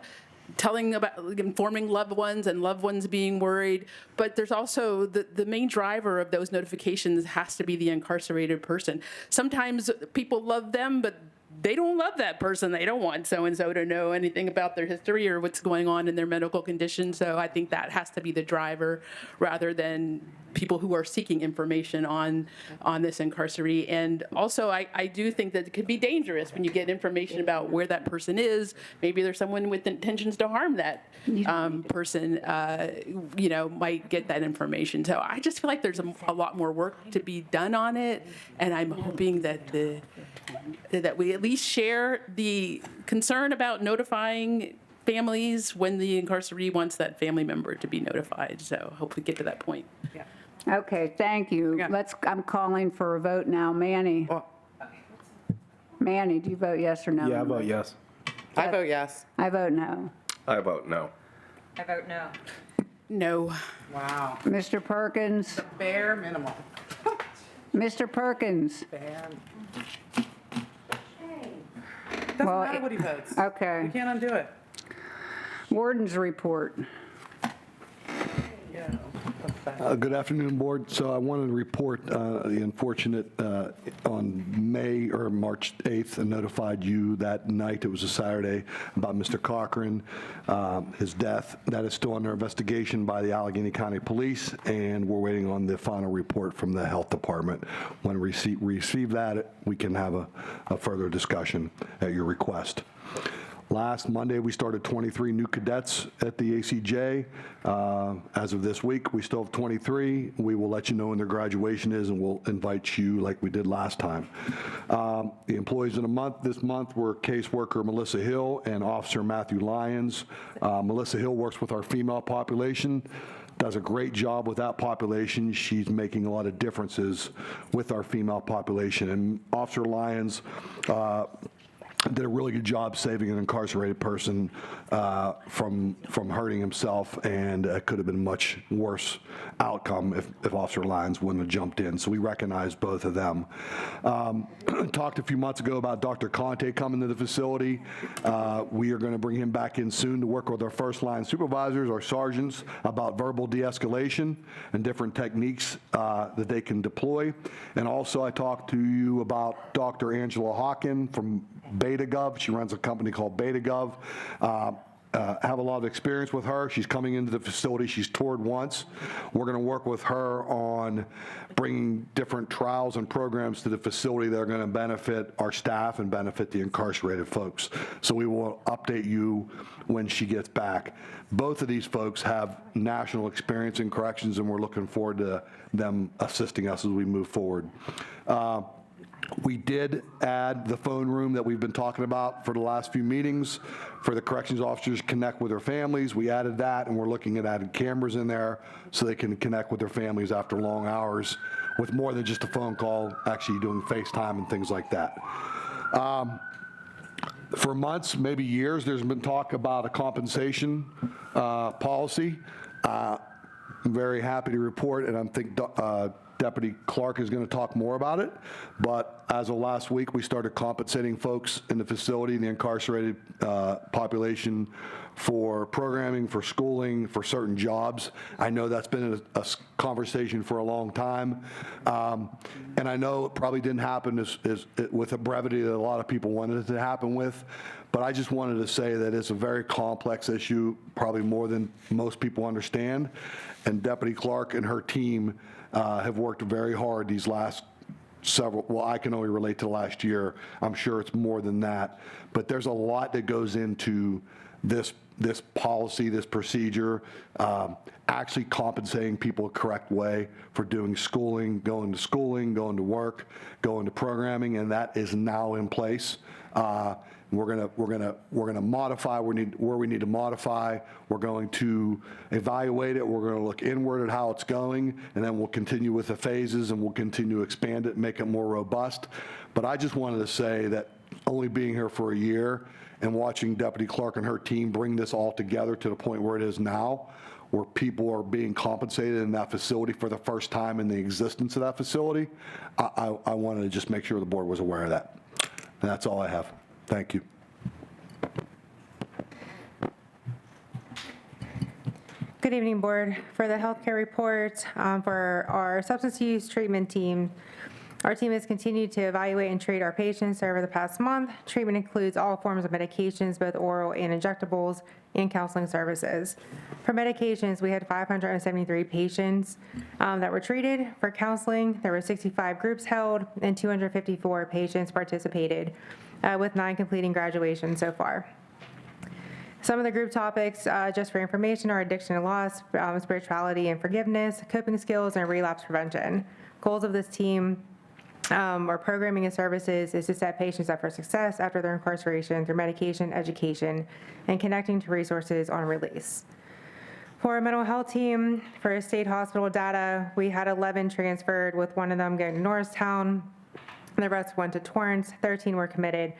[SPEAKER 11] informing loved ones and loved ones being worried, but there's also the main driver of those notifications has to be the incarcerated person. Sometimes people love them, but they don't love that person. They don't want so-and-so to know anything about their history or what's going on in their medical condition. So I think that has to be the driver rather than people who are seeking information on this incarceree. And also, I do think that it could be dangerous when you get information about where that person is. Maybe there's someone with intentions to harm that person, might get that information. So I just feel like there's a lot more work to be done on it. And I'm hoping that that we at least share the concern about notifying families when the incarceree wants that family member to be notified. So hope we get to that point.
[SPEAKER 3] Yeah.
[SPEAKER 1] Okay, thank you. I'm calling for a vote now. Manny? Manny, do you vote yes or no?
[SPEAKER 13] Yeah, I vote yes.
[SPEAKER 2] I vote yes.
[SPEAKER 1] I vote no.
[SPEAKER 10] I vote no.
[SPEAKER 3] I vote no.
[SPEAKER 11] No.
[SPEAKER 2] Wow.
[SPEAKER 1] Mr. Perkins?
[SPEAKER 2] Bare minimum.
[SPEAKER 1] Mr. Perkins?
[SPEAKER 2] Doesn't
[SPEAKER 1] Well,
[SPEAKER 2] matter what he votes.
[SPEAKER 1] Okay.
[SPEAKER 2] We can't undo it.
[SPEAKER 1] Warden's report.
[SPEAKER 12] Good afternoon, Board. So I wanted to report the unfortunate on March 8th, I notified you that night, it was a Saturday, about Mr. Cochran, his death. That is still under investigation by the Allegheny County Police, and we're waiting on the final report from the Health Department. When we receive that, we can have a further discussion at your request. Last Monday, we started 23 new cadets at the ACJ. As of this week, we still have 23. We will let you know when their graduation is, and we'll invite you like we did last time. The employees of the month this month were caseworker Melissa Hill and Officer Matthew Lyons. Melissa Hill works with our female population, does a great job with that population. She's making a lot of differences with our female population. And Officer Lyons did a really good job saving an incarcerated person from hurting himself, and it could have been a much worse outcome if Officer Lyons wouldn't have jumped in. So we recognize both of them. Talked a few months ago about Dr. Conte coming to the facility. We are going to bring him back in soon to work with our first line supervisors, our sergeants, about verbal de-escalation and different techniques that they can deploy. And also I talked to you about Dr. Angela Hawken from BetaGov. She runs a company called BetaGov. Have a lot of experience with her. She's coming into the facility. She's toured once. We're going to work with her on bringing different trials and programs to the facility that are going to benefit our staff and benefit the incarcerated folks. So we will update you when she gets back. Both of these folks have national experience in corrections, and we're looking forward to them assisting us as we move forward. We did add the phone room that we've been talking about for the last few meetings for the corrections officers to connect with their families. We added that, and we're looking at adding cameras in there so they can connect with their families after long hours with more than just a phone call, actually doing FaceTime and things like that. For months, maybe years, there's been talk about a compensation policy. I'm very happy to report, and I think Deputy Clark is going to talk more about it, but as of last week, we started compensating folks in the facility, the incarcerated population, for programming, for schooling, for certain jobs. I know that's been a conversation for a long time, and I know it probably didn't happen with a brevity that a lot of people wanted it to happen with, but I just wanted to say that it's a very complex issue, probably more than most people understand, and Deputy Clark and her team have worked very hard these last several, well, I can only relate to last year. I'm sure it's more than that. But there's a lot that goes into this policy, this procedure, actually compensating people the correct way for doing schooling, going to work, going to programming, and that is now in place. We're gonna modify where we need to modify. We're going to evaluate it. We're gonna look inward at how it's going, and then we'll continue with the phases, and we'll continue to expand it, make it more robust. But I just wanted to say that only being here for a year and watching Deputy Clark and her team bring this all together to the point where it is now, where people are being compensated in that facility for the first time in the existence of that facility, I wanted to just make sure the board was aware of that. And that's all I have. Thank you.
[SPEAKER 14] Good evening, Board. For the healthcare report, for our substance use treatment team, our team has continued to evaluate and treat our patients over the past month. Treatment includes all forms of medications, both oral and injectables, and counseling services. For medications, we had 573 patients that were treated. For counseling, there were 65 groups held, and 254 patients participated, with 9 completing graduation so far. Some of the group topics, just for information, are addiction and loss, spirituality and forgiveness, coping skills, and relapse prevention. Goals of this team or programming and services is to set patients up for success after their incarceration through medication, education, and connecting to resources on release. For our mental health team, for state hospital data, we had 11 transferred, with one of them going to Norristown. The rest went to Torrance. 13 were committed.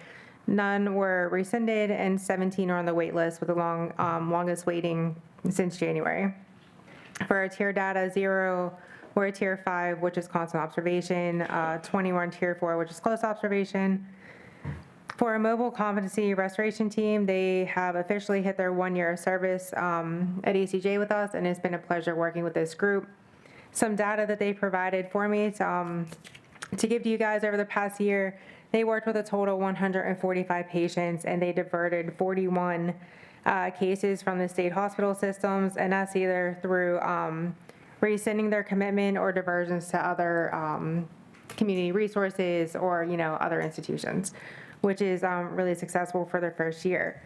[SPEAKER 14] None were rescinded, and 17 are on the wait list, with the longest waiting since January. For our tier data, 0 were at tier 5, which is constant observation, 20 were in tier 4, which is close observation. For our mobile competency restoration team, they have officially hit their 1 year of service at ACJ with us, and it's been a pleasure working with this group. Some data that they provided for me to give to you guys over the past year: they worked with a total 145 patients, and they diverted 41 cases from the state hospital systems, and that's either through rescinding their commitment or diversions to other community resources or, other institutions, which is really successful for their first year.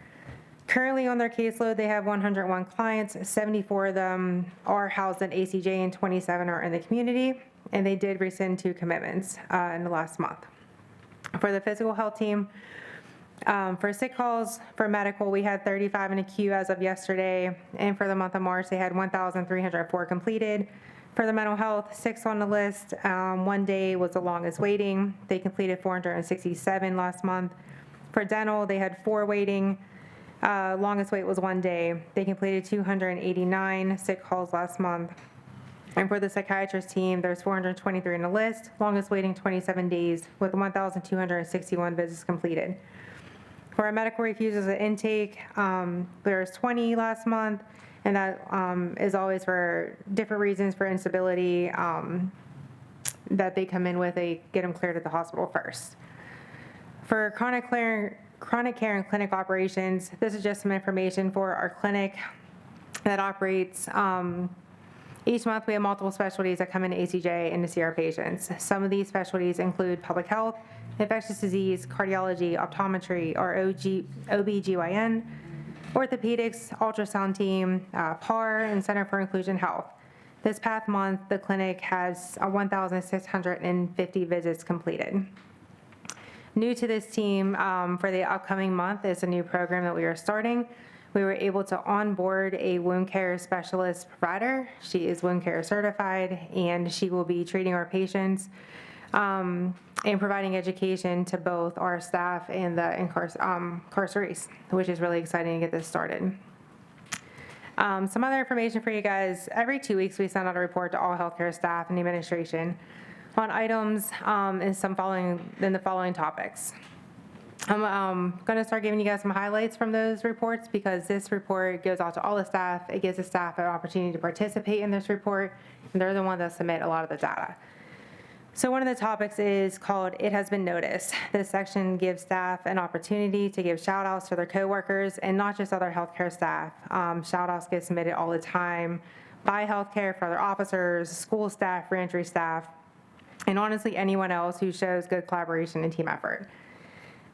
[SPEAKER 14] Currently on their caseload, they have 101 clients. 74 of them are housed at ACJ, and 27 are in the community, and they did rescind 2 commitments in the last month. For the physical health team, for sick calls for medical, we had 35 in a queue as of yesterday, and for the month of March, they had 1,304 completed. For the mental health, 6 on the list. 1 day was the longest waiting. They completed 467 last month. For dental, they had 4 waiting. Longest wait was 1 day. They completed 289 sick calls last month. And for the psychiatrist team, there's 423 in the list. Longest waiting 27 days, with 1,261 visits completed. For our medical refusals at intake, there's 20 last month, and that is always for different reasons for instability that they come in with. They get them cleared at the hospital first. For chronic care and clinic operations, this is just some information for our clinic that operates. Each month, we have multiple specialties that come into ACJ and to see our patients. Some of these specialties include public health, infectious disease, cardiology, optometry, or OB/GYN, orthopedics, ultrasound team, PAR, and Center for Inclusion Health. This past month, the clinic has 1,650 visits completed. New to this team for the upcoming month is a new program that we are starting. We were able to onboard a wound care specialist provider. She is wound care certified, and she will be treating our patients and providing education to both our staff and the incarcerees, which is really exciting to get this started. Some other information for you guys. Every 2 weeks, we send out a report to all healthcare staff and the administration on items in the following topics. I'm going to start giving you guys some highlights from those reports, because this report goes out to all the staff. It gives the staff an opportunity to participate in this report, and they're the ones that submit a lot of the data. So one of the topics is called "It Has Been Noticed." This section gives staff an opportunity to give shout outs to their coworkers, and not just other healthcare staff. Shout outs get submitted all the time by healthcare for other officers, school staff, reentry staff, and honestly anyone else who shows good collaboration and team effort.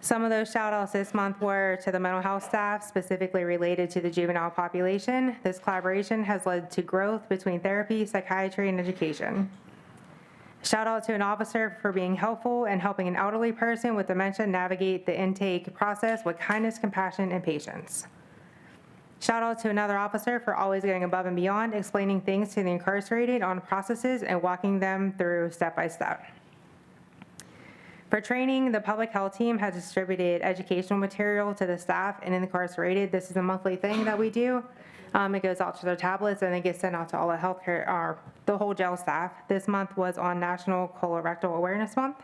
[SPEAKER 14] Some of those shout outs this month were to the mental health staff, specifically related to the juvenile population. This collaboration has led to growth between therapy, psychiatry, and education. Shout out to an officer for being helpful and helping an elderly person with dementia navigate the intake process with kindness, compassion, and patience. Shout out to another officer for always going above and beyond, explaining things to the incarcerated on processes and walking them through step by step. For training, the public health team has distributed educational material to the staff and incarcerated. This is a monthly thing that we do. It goes out to their tablets and it gets sent out to all the healthcare, the whole jail staff. This month was on National Colorectal Awareness Month.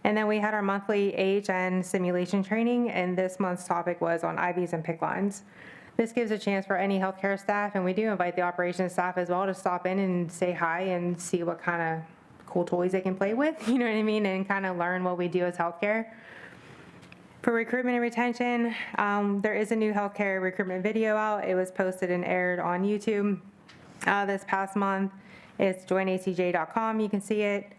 [SPEAKER 14] And then we had our monthly AHN simulation training, and this month's topic was on IVs and PICC lines. This gives a chance for any healthcare staff, and we do invite the operations staff as well to stop in and say hi and see what kind of cool toys they can play with, you know what I mean, and kind of learn what we do as healthcare. For recruitment and retention, there is a new healthcare recruitment video out. It was posted and aired on YouTube this past month. It's joinacj.com. You can see it.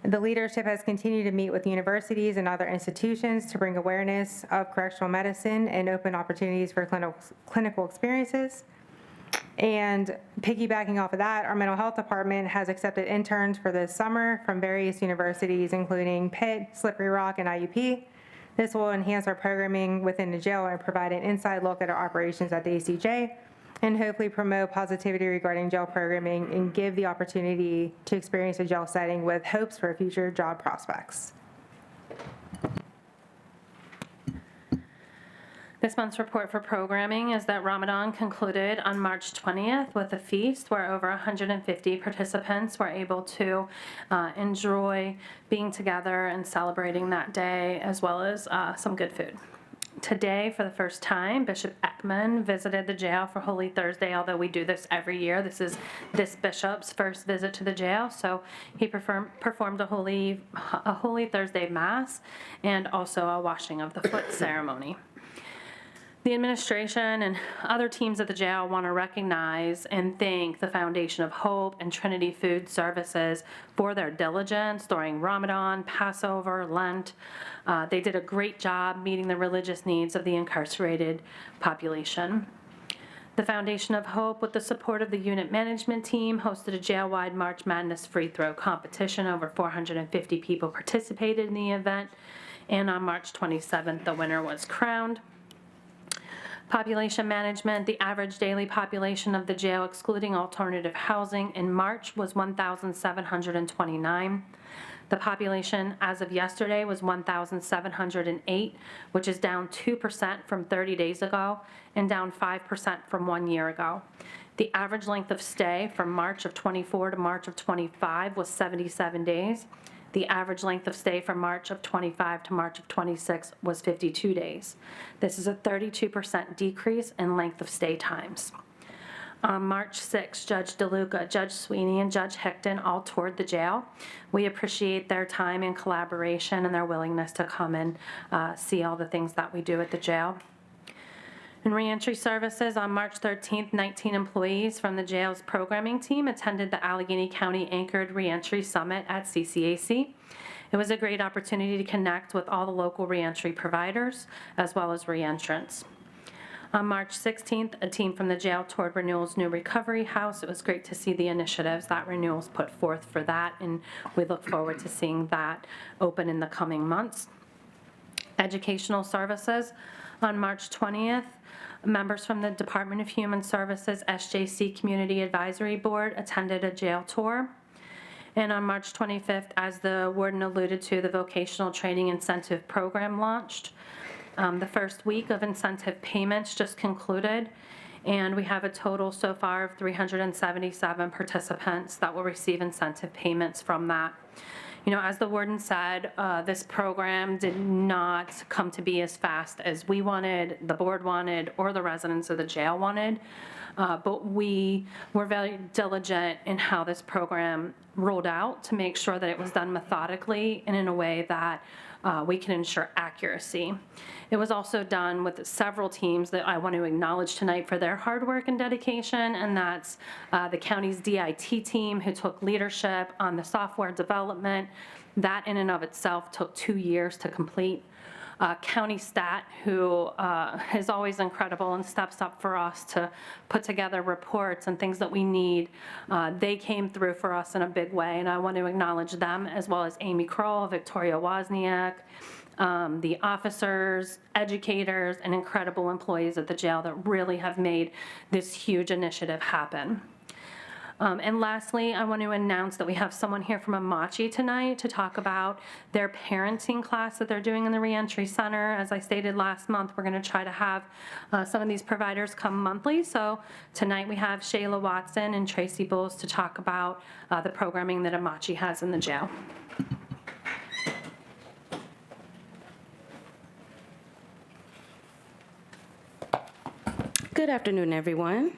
[SPEAKER 14] The leadership has continued to meet with universities and other institutions to bring awareness of correctional medicine and open opportunities for clinical experiences. And piggybacking off of that, our mental health department has accepted interns for this summer from various universities, including Pitt, Slippery Rock, and IUP. This will enhance our programming within the jail and provide an inside look at our operations at the ACJ, and hopefully promote positivity regarding jail programming and give the opportunity to experience a jail setting with hopes for future job prospects.
[SPEAKER 15] This month's report for programming is that Ramadan concluded on March 20th with a feast where over 150 participants were able to enjoy being together and celebrating that day, as well as some good food. Today, for the first time, Bishop Ekman visited the jail for Holy Thursday, although we do this every year. This is this bishop's first visit to the jail, so he performed a Holy Thursday Mass and also a washing of the foot ceremony. The administration and other teams at the jail want to recognize and thank the Foundation of Hope and Trinity Food Services for their diligence during Ramadan, Passover, Lent. They did a great job meeting the religious needs of the incarcerated population. The Foundation of Hope, with the support of the unit management team, hosted a jail-wide March Madness free throw competition. Over 450 people participated in the event, and on March 27th, the winner was crowned. Population management, the average daily population of the jail, excluding alternative housing, in March was 1,729. The population as of yesterday was 1,708, which is down 2% from 30 days ago and down 5% from 1 year ago. The average length of stay from March of 24 to March of 25 was 77 days. The average length of stay from March of 25 to March of 26 was 52 days. This is a 32% decrease in length of stay times. On March 6, Judge DeLuca, Judge Sweeney, and Judge Hickton all toured the jail. We appreciate their time and collaboration and their willingness to come and see all the things that we do at the jail. In reentry services, on March 13th, 19 employees from the jail's programming team attended the Allegheny County Anchored Reentry Summit at CCAC. It was a great opportunity to connect with all the local reentry providers as well as reentrants. On March 16th, a team from the jail toured Renewal's new recovery house. It was great to see the initiatives that Renewal's put forth for that, and we look forward to seeing that open in the coming months. Educational services, on March 20th, members from the Department of Human Services SJC Community Advisory Board attended a jail tour. And on March 25th, as the warden alluded to, the Vocational Training Incentive Program launched. The first week of incentive payments just concluded, and we have a total so far of 377 participants that will receive incentive payments from that. You know, as the warden said, this program did not come to be as fast as we wanted, the board wanted, or the residents of the jail wanted. But we were very diligent in how this program rolled out to make sure that it was done methodically and in a way that we can ensure accuracy. It was also done with several teams that I want to acknowledge tonight for their hard work and dedication, and that's the county's DIT team who took leadership on the software development. That in and of itself took 2 years to complete. County Stat, who is always incredible and steps up for us to put together reports and things that we need. They came through for us in a big way, and I want to acknowledge them, as well as Amy Kroll, Victoria Wozniak, the officers, educators, and incredible employees at the jail that really have made this huge initiative happen. And lastly, I want to announce that we have someone here from Amachi tonight to talk about their parenting class that they're doing in the Reentry Center. As I stated last month, we're going to try to have some of these providers come monthly. So tonight we have Shayla Watson and Tracy Bowles to talk about the programming that Amachi has in the jail.
[SPEAKER 16] Good afternoon, everyone.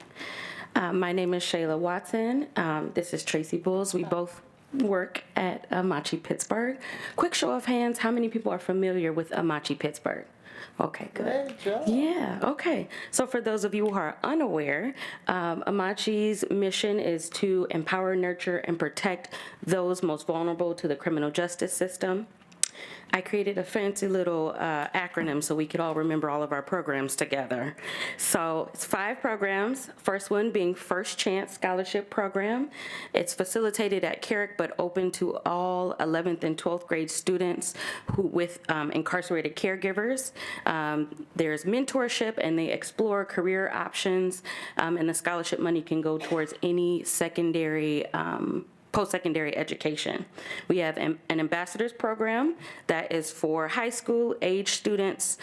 [SPEAKER 16] My name is Shayla Watson. This is Tracy Bowles. We both work at Amachi Pittsburgh. Quick show of hands, how many people are familiar with Amachi Pittsburgh? Okay, good. Yeah, okay. So for those of you who are unaware, Amachi's mission is to empower, nurture, and protect those most vulnerable to the criminal justice system. I created a fancy little acronym so we could all remember all of our programs together. So it's 5 programs. First one being First Chance Scholarship Program. It's facilitated at Carrick but open to all 11th and 12th grade students who with incarcerated caregivers. There's mentorship and they explore career options, and the scholarship money can go towards any secondary post-secondary education. We have an ambassadors program that is for high school age students.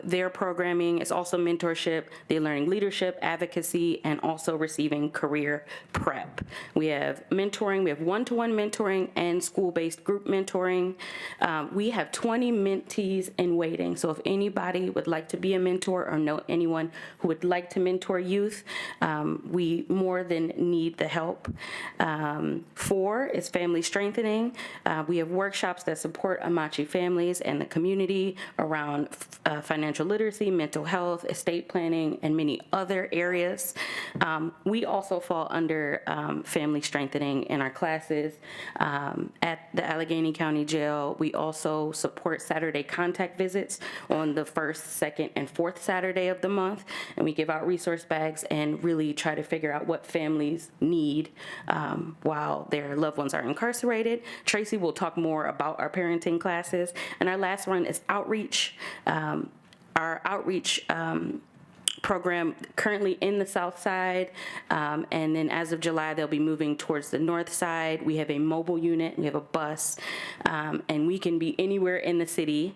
[SPEAKER 16] Their programming is also mentorship. They're learning leadership, advocacy, and also receiving career prep. We have mentoring. We have one-to-one mentoring and school-based group mentoring. We have 20 mentees in waiting. So if anybody would like to be a mentor or know anyone who would like to mentor youth, we more than need the help. 4 is family strengthening. We have workshops that support Amachi families and the community around financial literacy, mental health, estate planning, and many other areas. We also fall under family strengthening in our classes. At the Allegheny County Jail, we also support Saturday contact visits on the 1st, 2nd, and 4th Saturday of the month, and we give out resource bags and really try to figure out what families need while their loved ones are incarcerated. Tracy will talk more about our parenting classes. And our last one is outreach. Our outreach program currently in the south side, and then as of July they'll be moving towards the north side. We have a mobile unit, we have a bus, and we can be anywhere in the city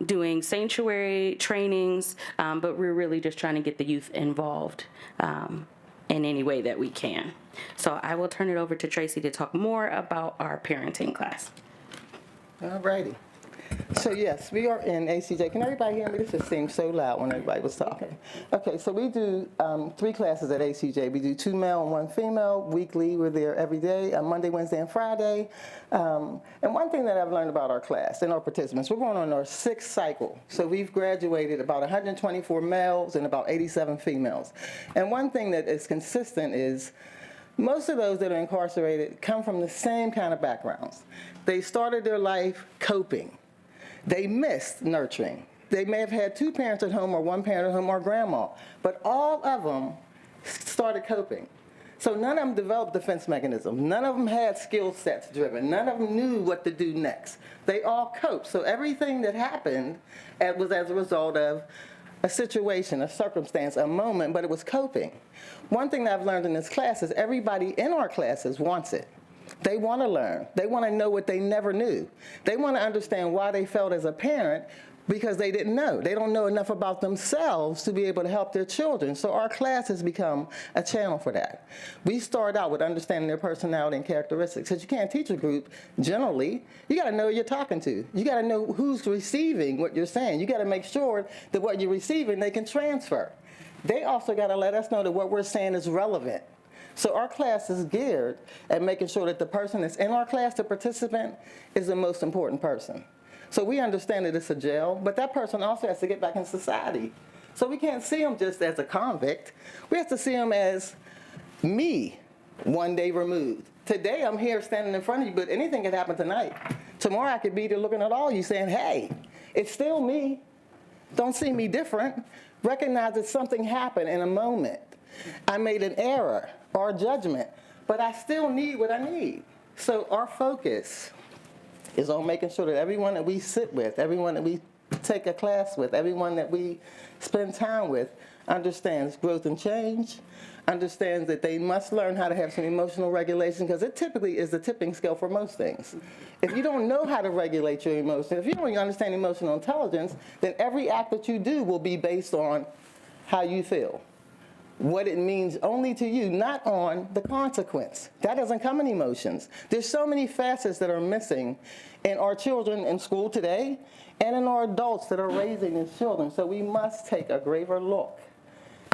[SPEAKER 16] doing sanctuary trainings, but we're really just trying to get the youth involved in any way that we can. So I will turn it over to Tracy to talk more about our parenting class.
[SPEAKER 17] All righty. So yes, we are in ACJ. Can everybody hear me? This just seemed so loud when everybody was talking. Okay, so we do 3 classes at ACJ. We do 2 male and 1 female weekly. We're there every day, Monday, Wednesday, and Friday. And one thing that I've learned about our class and our participants, we're going on our 6th cycle. So we've graduated about 124 males and about 87 females. And one thing that is consistent is most of those that are incarcerated come from the same kind of backgrounds. They started their life coping. They missed nurturing. They may have had 2 parents at home or 1 parent at home or grandma, but all of them started coping. So none of them developed defense mechanisms. None of them had skill sets driven. None of them knew what to do next. They all coped. So everything that happened was as a result of a situation, a circumstance, a moment, but it was coping. One thing that I've learned in this class is everybody in our classes wants it. They want to learn. They want to know what they never knew. They want to understand why they felt as a parent because they didn't know. They don't know enough about themselves to be able to help their children. So our class has become a channel for that. We start out with understanding their personality and characteristics, because you can't teach a group generally. You got to know who you're talking to. You got to know who's receiving what you're saying. You got to make sure that what you're receiving, they can transfer. They also got to let us know that what we're saying is relevant. So our class is geared at making sure that the person that's in our class, the participant, is the most important person. So we understand that it's a jail, but that person also has to get back in society. So we can't see them just as a convict. We have to see them as me, one day removed. Today I'm here standing in front of you, but anything could happen tonight. Tomorrow I could be there looking at all you saying, hey, It's still me. Don't see me different. Recognize that something happened in a moment. I made an error or a judgment, but I still need what I need. So our focus is on making sure that everyone that we sit with, everyone that we take a class with, everyone that we spend time with understands growth and change, understands that they must learn how to have some emotional regulation, because it typically is the tipping scale for most things. If you don't know how to regulate your emotions, if you don't even understand emotional intelligence, then every act that you do will be based on how you feel, what it means only to you, not on the consequence. That doesn't come in emotions. There's so many facets that are missing in our children in school today and in our adults that are raising these children. So we must take a graver look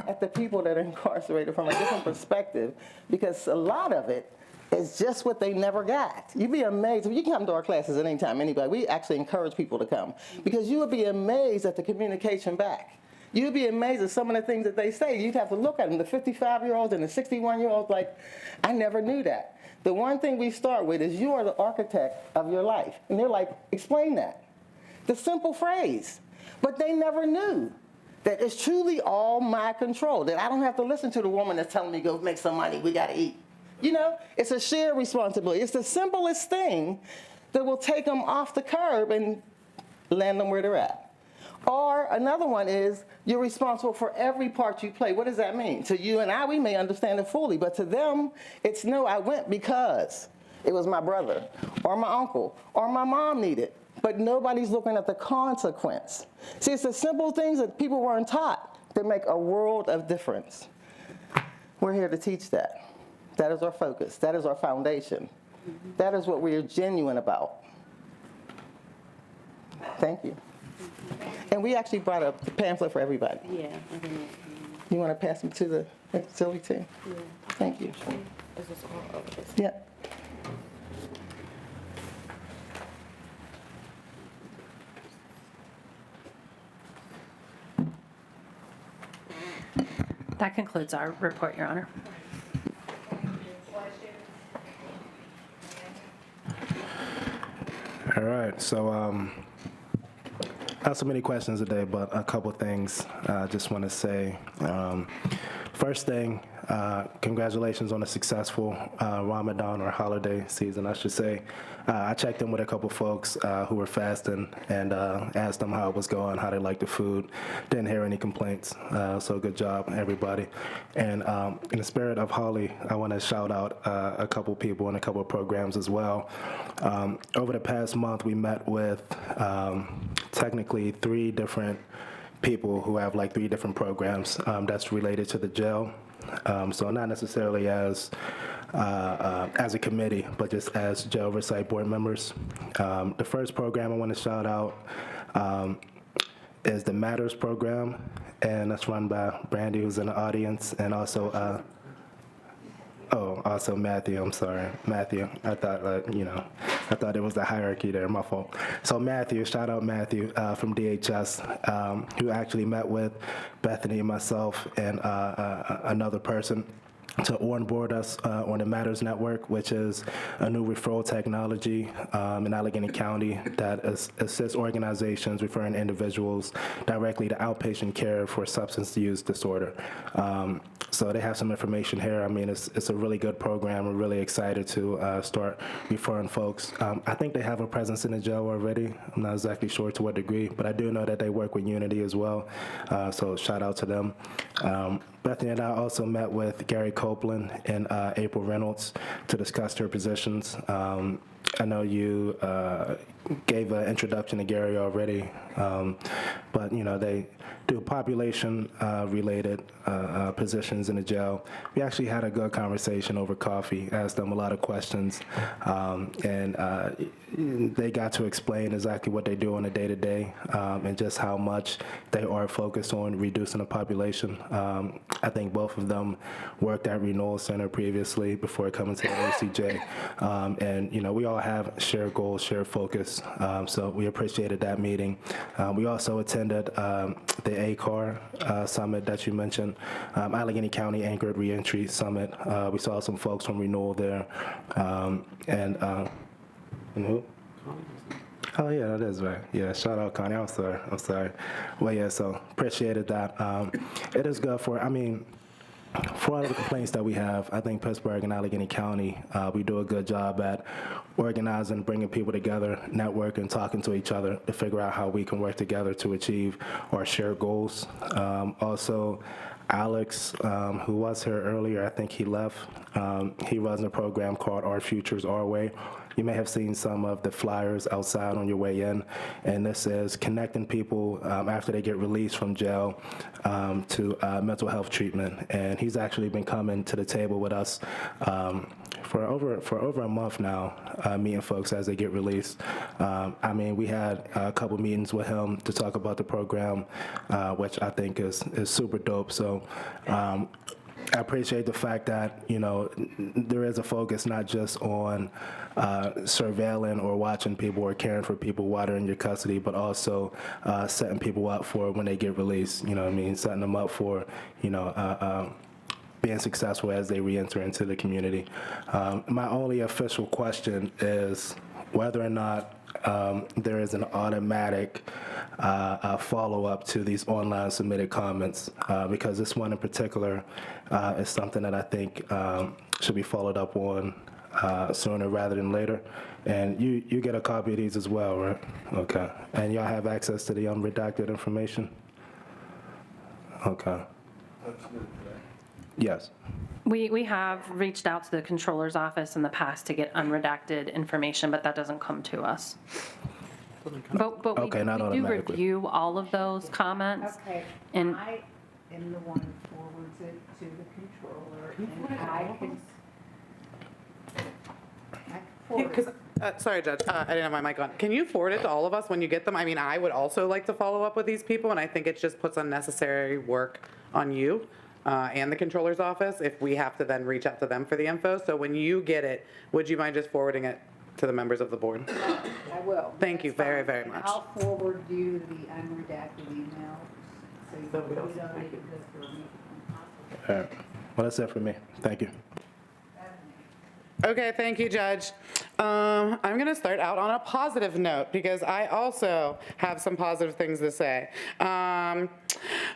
[SPEAKER 17] at the people that are incarcerated from a different perspective, because a lot of it is just what they never got. You'd be amazed. You can come to our classes at any time, anybody. We actually encourage people to come, because you would be amazed at the communication back. You'd be amazed at some of the things that they say. You'd have to look at them, the 55-year-olds and the 61-year-olds, like, I never knew that. The one thing we start with is you are the architect of your life. And they're like, explain that. The simple phrase. But they never knew that it's truly all my control, that I don't have to listen to the woman that's telling me, go make some money, we gotta eat. You know, it's a shared responsibility. It's the simplest thing that will take them off the curb and land them where they're at. Or another one is, you're responsible for every part you play. What does that mean? To you and I, we may understand it fully, but to them, it's no, I went because it was my brother, or my uncle, or my mom needed. But nobody's looking at the consequence. See, it's the simple things that people weren't taught that make a world of difference. We're here to teach that. That is our focus. That is our foundation. That is what we are genuine about. Thank you. And we actually brought a pamphlet for everybody.
[SPEAKER 16] Yeah.
[SPEAKER 17] You want to pass them to the auxiliary team?
[SPEAKER 16] Yeah.
[SPEAKER 17] Thank you.
[SPEAKER 16] Is this all over this?
[SPEAKER 17] Yeah.
[SPEAKER 15] That concludes our report, Your Honor.
[SPEAKER 13] All right, so not so many questions today, but a couple things I just want to say. First thing, congratulations on a successful Ramadan or holiday season, I should say. I checked in with a couple folks who were fasting and asked them how it was going, how they liked the food. Didn't hear any complaints, so good job, everybody. And in the spirit of Holly, I want to shout out a couple people and a couple programs as well. Over the past month, we met with technically 3 different people who have like 3 different programs that's related to the jail. So not necessarily as a committee, but just as jail oversight board members. The first program I want to shout out is the Matters program, and that's run by Brandy, who's in the audience, and also also Matthew. I'm sorry, Matthew. I thought I thought it was the hierarchy there. My fault. So Matthew, shout out Matthew from DHS, who actually met with Bethany, myself, and another person to onboard us on the Matters Network, which is a new referral technology in Allegheny County that assists organizations referring individuals directly to outpatient care for substance use disorder. So they have some information here. I mean, it's a really good program. We're really excited to start referring folks. I think they have a presence in the jail already. I'm not exactly sure to what degree, but I do know that they work with Unity as well. So shout out to them. Bethany and I also met with Gary Copeland and April Reynolds to discuss their positions. I know you gave an introduction to Gary already, but they do population-related positions in the jail. We actually had a good conversation over coffee, asked them a lot of questions, and they got to explain exactly what they do on a day-to-day and just how much they are focused on reducing the population. I think both of them worked at Renewal Center previously before coming to the ACJ, and we all have shared goals, shared focus, so we appreciated that meeting. We also attended the ACAR summit that you mentioned, Allegheny County Anchored Reentry Summit. We saw some folks from Renewal there, and who? Oh, yeah, that is right. Yeah, shout out, Connie. I'm sorry. Well, yeah, so appreciated that. It is good for all of the complaints that we have, I think Pittsburgh and Allegheny County, we do a good job at organizing, bringing people together, networking, talking to each other to figure out how we can work together to achieve our shared goals. Also, Alex, who was here earlier, I think he left. He runs a program called Our Futures Our Way. You may have seen some of the flyers outside on your way in, and this is connecting people after they get released from jail to mental health treatment. And he's actually been coming to the table with us for over a month now, meeting folks as they get released. We had a couple meetings with him to talk about the program, which I think is super dope. So. I appreciate the fact that, there is a focus not just on surveilling or watching people or caring for people while they're in your custody, but also setting people up for when they get released, setting them up for, being successful as they reenter into the community. My only official question is whether or not there is an automatic follow-up to these online submitted comments, because this one in particular is something that I think should be followed up on sooner rather than later. And you get a copy of these as well, right? Okay. And y'all have access to the unredacted information? Okay. Yes.
[SPEAKER 15] We have reached out to the controller's office in the past to get unredacted information, but that doesn't come to us. But
[SPEAKER 13] Okay, not
[SPEAKER 15] we do
[SPEAKER 13] automatically.
[SPEAKER 15] review all of those comments.
[SPEAKER 1] Okay,
[SPEAKER 15] And
[SPEAKER 1] I am the one who forwards it to the controller, and I can forward it.
[SPEAKER 2] Sorry, Judge, I didn't have my mic on. Can you forward it to all of us when you get them? I would also like to follow up with these people, and I think it just puts unnecessary work on you and the controller's office if we have to then reach out to them for the info. So when you get it, would you mind just forwarding it to the members of the board?
[SPEAKER 1] I will.
[SPEAKER 2] Thank you
[SPEAKER 1] That's
[SPEAKER 2] very,
[SPEAKER 1] fine.
[SPEAKER 2] very
[SPEAKER 1] And
[SPEAKER 2] much.
[SPEAKER 1] I'll forward you the unredacted email, so you
[SPEAKER 2] That'll be
[SPEAKER 1] don't
[SPEAKER 2] awesome.
[SPEAKER 1] need to go through me.
[SPEAKER 13] All right. Well, that's it for me. Thank you.
[SPEAKER 2] Okay, thank you, Judge. I'm going to start out on a positive note because I also have some positive things to say.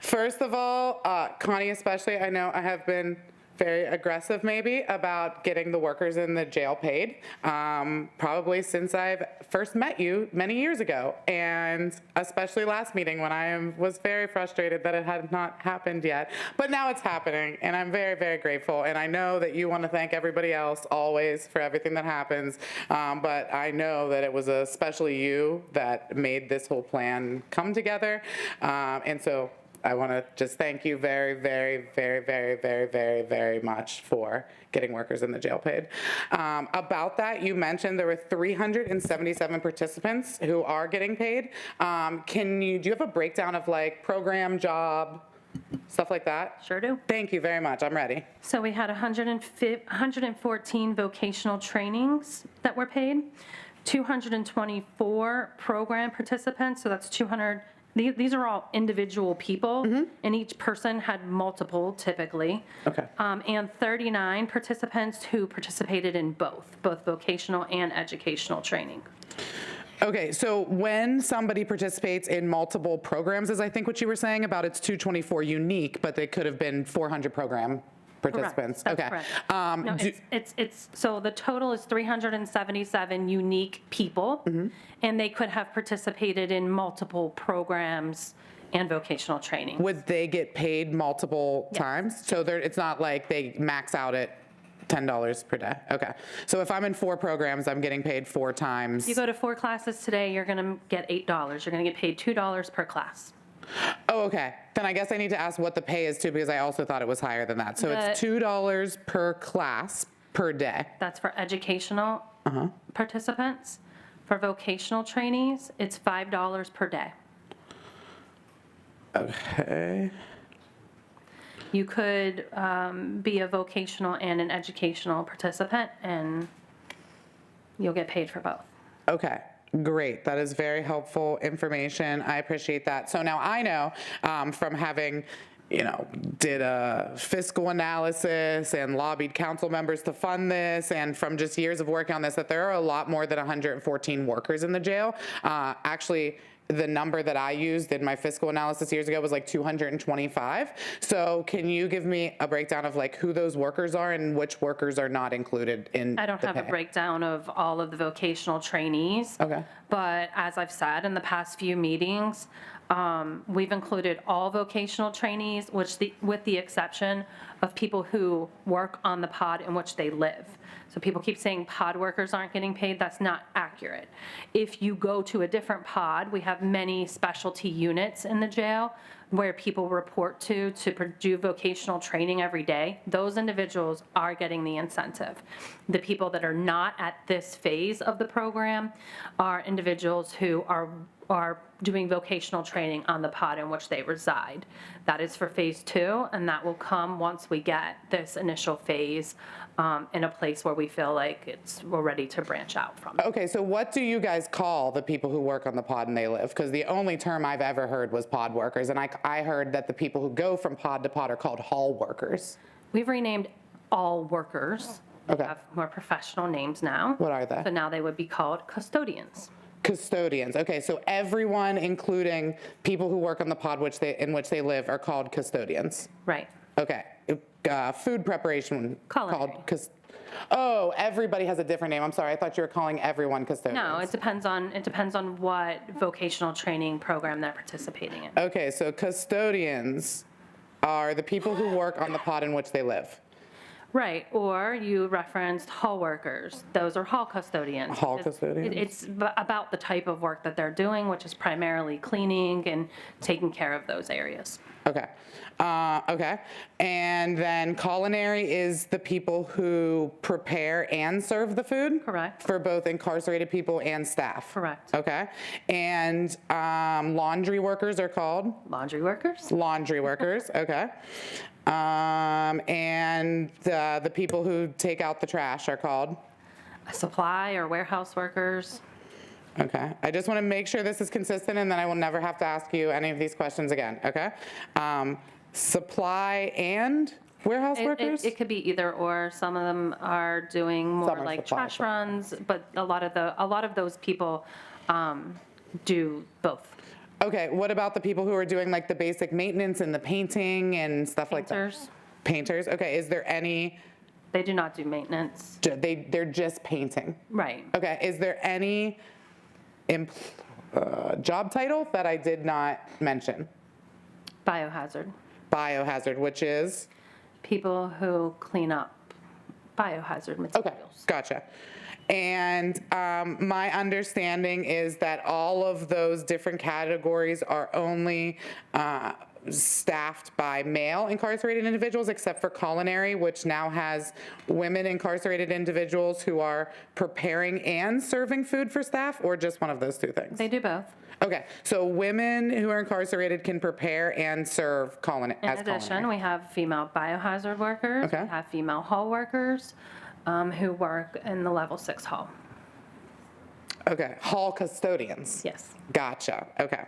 [SPEAKER 2] First of all, Connie especially, I know I have been very aggressive maybe about getting the workers in the jail paid, probably since I've first met you many years ago, and especially last meeting when I was very frustrated that it had not happened yet. But now it's happening, and I'm very, very grateful, and I know that you want to thank everybody else always for everything that happens, but I know that it was especially you that made this whole plan come together, and so I want to just thank you very, very, very, very, very, very, very much for getting workers in the jail paid. About that, you mentioned there were 377 participants who are getting paid. Do you have a breakdown of like program, job, stuff like that?
[SPEAKER 15] Sure do.
[SPEAKER 2] Thank you very much. I'm ready.
[SPEAKER 15] So we had 114 vocational trainings that were paid, 224 program participants, so that's 200. These are all individual people, and each person had multiple typically.
[SPEAKER 2] Okay.
[SPEAKER 15] And 39 participants who participated in both vocational and educational training.
[SPEAKER 2] Okay, so when somebody participates in multiple programs, is I think what you were saying about it's 224 unique, but they could have been 400 program participants.
[SPEAKER 15] Correct.
[SPEAKER 2] Okay.
[SPEAKER 15] That's correct. No, it's so the total is 377 unique people, and they could have participated in multiple programs and vocational training.
[SPEAKER 2] Would they get paid multiple times? So it's not like they max out at $10 per day. Okay. So if I'm in 4 programs, I'm getting paid 4 times.
[SPEAKER 15] If you go to 4 classes today, you're going to get $8. You're going to get paid $2 per class.
[SPEAKER 2] Oh, okay. Then I guess I need to ask what the pay is too, because I also thought it was higher than that. So it's $2 per class per day.
[SPEAKER 15] That's for educational participants. For vocational trainees, it's $5 per day.
[SPEAKER 2] Okay.
[SPEAKER 15] You could be a vocational and an educational participant, and you'll get paid for both.
[SPEAKER 2] Okay. Great. That is very helpful information. I appreciate that. So now I know from having did a fiscal analysis and lobbied council members to fund this, and from just years of working on this, that there are a lot more than 114 workers in the jail. Actually, the number that I used in my fiscal analysis years ago was like 225. So can you give me a breakdown of like who those workers are and which workers are not included in
[SPEAKER 15] I don't
[SPEAKER 2] the
[SPEAKER 15] have a
[SPEAKER 2] pay?
[SPEAKER 15] breakdown of all of the vocational trainees.
[SPEAKER 2] Okay.
[SPEAKER 15] But as I've said in the past few meetings, we've included all vocational trainees, with the exception of people who work on the pod in which they live. So people keep saying pod workers aren't getting paid. That's not accurate. If you go to a different pod, we have many specialty units in the jail where people report to do vocational training every day. Those individuals are getting the incentive. The people that are not at this phase of the program are individuals who are doing vocational training on the pod in which they reside. That is for phase 2, and that will come once we get this initial phase in a place where we feel like we're ready to branch out from.
[SPEAKER 2] Okay, so what do you guys call the people who work on the pod and they live? Because the only term I've ever heard was pod workers, and I heard that the people who go from pod to pod are called hall workers.
[SPEAKER 15] We've renamed all workers.
[SPEAKER 2] Okay.
[SPEAKER 15] We have more professional names now.
[SPEAKER 2] What are they?
[SPEAKER 15] So now they would be called custodians.
[SPEAKER 2] Custodians. Okay, so everyone, including people who work on the pod in which they live, are called custodians.
[SPEAKER 15] Right.
[SPEAKER 2] Okay. Food preparation
[SPEAKER 15] Culinary.
[SPEAKER 2] Oh, everybody has a different name. I'm sorry. I thought you were calling everyone custodians.
[SPEAKER 15] No, it depends on what vocational training program they're participating in.
[SPEAKER 2] Okay, so custodians are the people who work on the pod in which they live.
[SPEAKER 15] Right, or you referenced hall workers. Those are hall custodians.
[SPEAKER 2] Hall custodians?
[SPEAKER 15] It's about the type of work that they're doing, which is primarily cleaning and taking care of those areas.
[SPEAKER 2] Okay. Okay. And then culinary is the people who prepare and serve the food?
[SPEAKER 15] Correct.
[SPEAKER 2] For both incarcerated people and staff?
[SPEAKER 15] Correct.
[SPEAKER 2] Okay. And laundry workers are called?
[SPEAKER 15] Laundry workers.
[SPEAKER 2] Laundry workers, okay. And the people who take out the trash are called?
[SPEAKER 15] Supply or warehouse workers.
[SPEAKER 2] Okay. I just want to make sure this is consistent, and then I will never have to ask you any of these questions again, okay? Supply and warehouse workers?
[SPEAKER 15] It could be either or. Some of them are doing more
[SPEAKER 2] Some are
[SPEAKER 15] like
[SPEAKER 2] supply,
[SPEAKER 15] trash runs, but a lot of those people do both.
[SPEAKER 2] Okay, what about the people who are doing like the basic maintenance and the painting and stuff like that?
[SPEAKER 15] Painters.
[SPEAKER 2] Painters, okay. Is there any?
[SPEAKER 15] They do not do maintenance.
[SPEAKER 2] They're just painting?
[SPEAKER 15] Right.
[SPEAKER 2] Okay, is there any job title that I did not mention?
[SPEAKER 15] Biohazard.
[SPEAKER 2] Biohazard, which is?
[SPEAKER 15] People who clean up biohazard materials.
[SPEAKER 2] Okay, gotcha. And my understanding is that all of those different categories are only staffed by male incarcerated individuals, except for culinary, which now has women incarcerated individuals who are preparing and serving food for staff, or just one of those two things?
[SPEAKER 15] They do both.
[SPEAKER 2] Okay, so women who are incarcerated can prepare and serve as culinary.
[SPEAKER 15] In addition, we have female biohazard workers.
[SPEAKER 2] Okay.
[SPEAKER 15] We have female hall workers who work in the level 6 hall.
[SPEAKER 2] Okay, hall custodians.
[SPEAKER 15] Yes.
[SPEAKER 2] Gotcha, okay.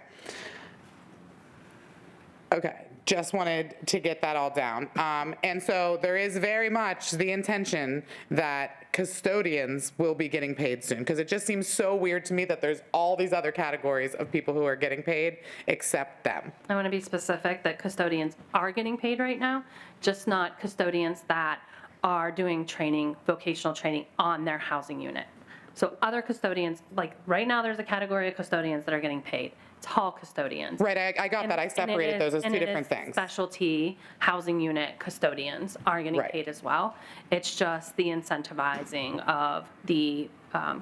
[SPEAKER 2] Okay, just wanted to get that all down. And so there is very much the intention that custodians will be getting paid soon, because it just seems so weird to me that there's all these other categories of people who are getting paid except them.
[SPEAKER 15] I want to be specific that custodians are getting paid right now, just not custodians that are doing training, vocational training on their housing unit. So other custodians, like right now there's a category of custodians that are getting paid. It's hall custodians.
[SPEAKER 2] Right, I got that. I separated those as two different things.
[SPEAKER 15] Specialty housing unit custodians are getting
[SPEAKER 2] Right.
[SPEAKER 15] paid as well. It's just the incentivizing of the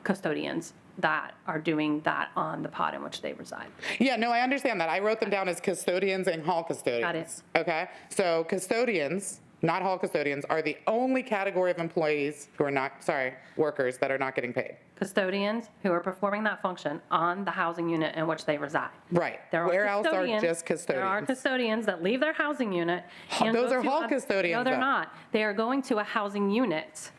[SPEAKER 15] custodians that are doing that on the pod in which they reside.
[SPEAKER 2] Yeah, no, I understand that. I wrote them down as custodians and hall custodians.
[SPEAKER 15] Got it.
[SPEAKER 2] Okay, so custodians, not hall custodians, are the only category of employees who are not, workers that are not getting paid.
[SPEAKER 15] Custodians who are performing that function on the housing unit in which they reside.
[SPEAKER 2] Right.
[SPEAKER 15] There are
[SPEAKER 2] Where else are
[SPEAKER 15] custodians-
[SPEAKER 2] just
[SPEAKER 15] There are
[SPEAKER 2] custodians?
[SPEAKER 15] custodians that leave their housing unit. and
[SPEAKER 2] Those
[SPEAKER 15] go
[SPEAKER 2] are
[SPEAKER 15] to
[SPEAKER 2] hall
[SPEAKER 15] a-
[SPEAKER 2] custodians,
[SPEAKER 15] No, they're
[SPEAKER 2] though.
[SPEAKER 15] not. They are going to a housing unit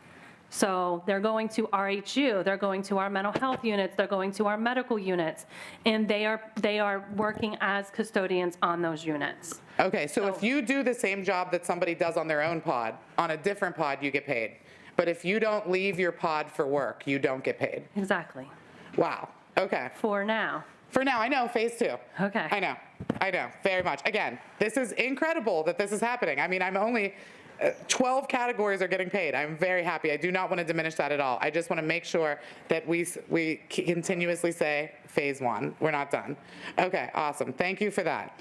[SPEAKER 15] So they're going to RHU, they're going to our mental health units, they're going to our medical units, and they are working as custodians on those units.
[SPEAKER 2] Okay, so if you do the same job that somebody does on their own pod, on a different pod, you get paid. But if you don't leave your pod for work, you don't get paid.
[SPEAKER 15] Exactly.
[SPEAKER 2] Wow, okay.
[SPEAKER 15] For now.
[SPEAKER 2] For now, I know, phase 2.
[SPEAKER 15] Okay.
[SPEAKER 2] I know, very much. Again, this is incredible that this is happening. I mean, I'm only, 12 categories are getting paid. I'm very happy. I do not want to diminish that at all. I just want to make sure that we continuously say phase 1. We're not done. Okay, awesome. Thank you for that.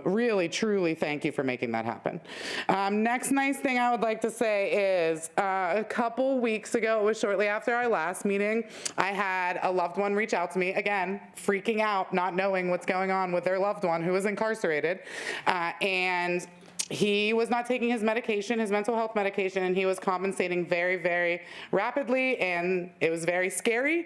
[SPEAKER 2] Really, truly thank you for making that happen. Next nice thing I would like to say is a couple weeks ago, it was shortly after our last meeting, I had a loved one reach out to me, again, freaking out, not knowing what's going on with their loved one who was incarcerated. And he was not taking his medication, his mental health medication, and he was compensating very, very rapidly, and it was very scary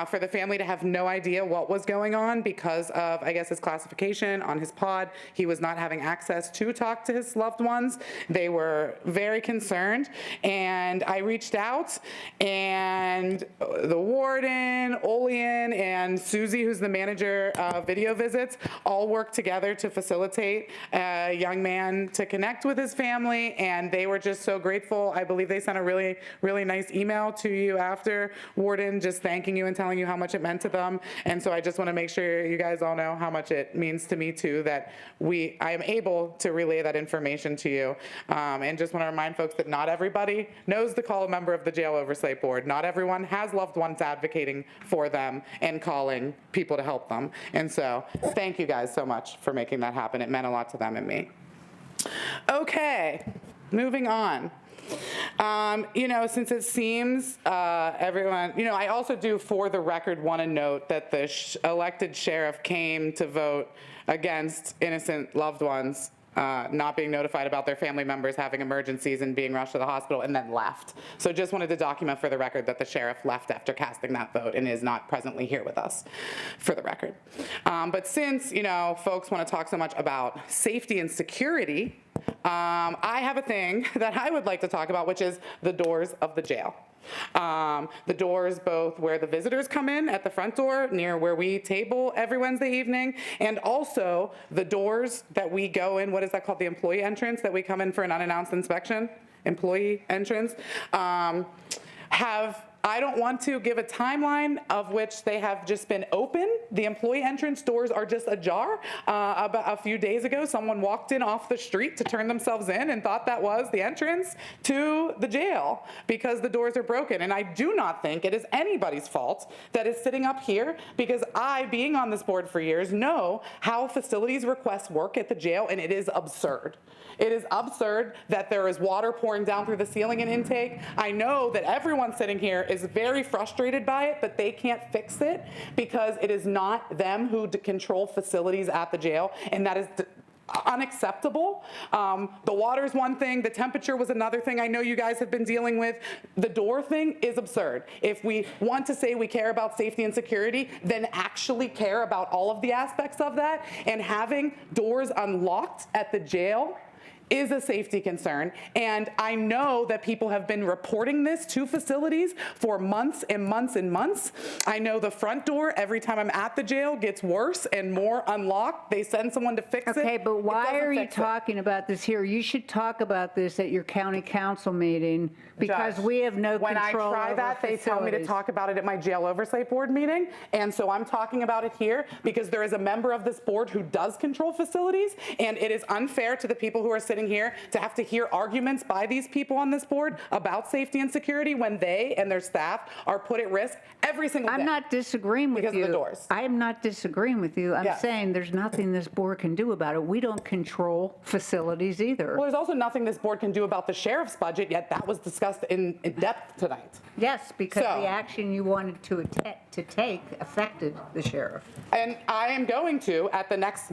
[SPEAKER 2] for the family to have no idea what was going on because of, I guess, his classification on his pod. He was not having access to talk to his loved ones. They were very concerned, and I reached out, and the warden, Olean, and Susie, who's the manager of video visits, all worked together to facilitate a young man to connect with his family, and they were just so grateful. I believe they sent a really, really nice email to you after, Warden, just thanking you and telling you how much it meant to them. And so I just want to make sure you guys all know how much it means to me too, that I am able to relay that information to you. And just want to remind folks that not everybody knows to call a member of the Jail Oversight Board. Not everyone has loved ones advocating for them and calling people to help them. And so thank you guys so much for making that happen. It meant a lot to them and me. Okay, moving on. Since it seems everyone, I also do, for the record, want to note that the elected sheriff came to vote against innocent loved ones not being notified about their family members having emergencies and being rushed to the hospital, and then left. So just wanted to document for the record that the sheriff left after casting that vote and is not presently here with us, for the record. But since, folks want to talk so much about safety and security, I have a thing that I would like to talk about, which is the doors of the jail. The doors both where the visitors come in at the front door near where we table every Wednesday evening, and also the doors that we go in, what is that called, the employee entrance, that we come in for an unannounced inspection, employee entrance, I don't want to give a timeline of which they have just been open. The employee entrance doors are just ajar. About a few days ago, someone walked in off the street to turn themselves in and thought that was the entrance to the jail because the doors are broken. And I do not think it is anybody's fault that is sitting up here, because I, being on this board for years, know how facilities requests work at the jail, and it is absurd. It is absurd that there is water pouring down through the ceiling in intake. I know that everyone sitting here is very frustrated by it, but they can't fix it because it is not them who control facilities at the jail, and that is unacceptable. The water's one thing, the temperature was another thing I know you guys have been dealing with. The door thing is absurd. If we want to say we care about safety and security, then actually care about all of the aspects of that, and having doors unlocked at the jail is a safety concern. And I know that people have been reporting this to facilities for months and months and months. I know the front door, every time I'm at the jail, gets worse and more unlocked. They send someone to fix it.
[SPEAKER 1] Okay, but why are you talking about this here? You should talk about this at your county council meeting, because
[SPEAKER 2] Judge,
[SPEAKER 1] we have no
[SPEAKER 2] when
[SPEAKER 1] control
[SPEAKER 2] I try
[SPEAKER 1] over
[SPEAKER 2] that, they tell me to
[SPEAKER 1] facilities.
[SPEAKER 2] talk about it at my jail oversight board meeting. And so I'm talking about it here because there is a member of this board who does control facilities, and it is unfair to the people who are sitting here to have to hear arguments by these people on this board about safety and security when they and their staff are put at risk every single day.
[SPEAKER 1] I'm not disagreeing with you.
[SPEAKER 2] Because of the doors.
[SPEAKER 1] I am not disagreeing with you. I'm
[SPEAKER 2] Yes.
[SPEAKER 1] saying there's nothing this board can do about it. We don't control facilities either.
[SPEAKER 2] Well, there's also nothing this board can do about the sheriff's budget, yet that was discussed in depth tonight.
[SPEAKER 1] Yes, because
[SPEAKER 2] So-
[SPEAKER 1] the action you wanted to take affected the sheriff.
[SPEAKER 2] And I am going to, at the next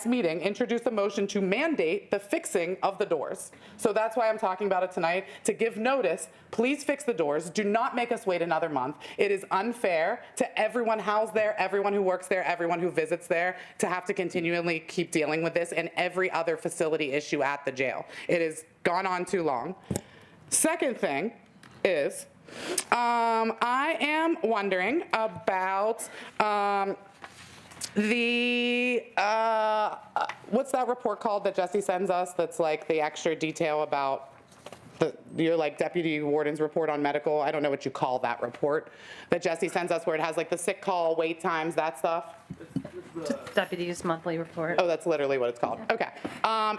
[SPEAKER 2] meeting, introduce a motion to mandate the fixing of the doors. So that's why I'm talking about it tonight, to give notice. Please fix the doors. Do not make us wait another month. It is unfair to everyone housed there, everyone who works there, everyone who visits there, to have to continually keep dealing with this and every other facility issue at the jail. It has gone on too long. Second thing, is, I am wondering about what's that report called that Jesse sends us that's like the extra detail about your like deputy warden's report on medical? I don't know what you call that report that Jesse sends us where it has like the sick call, wait times, that stuff.
[SPEAKER 15] Deputy's monthly report.
[SPEAKER 2] Oh, that's literally what it's called. Okay.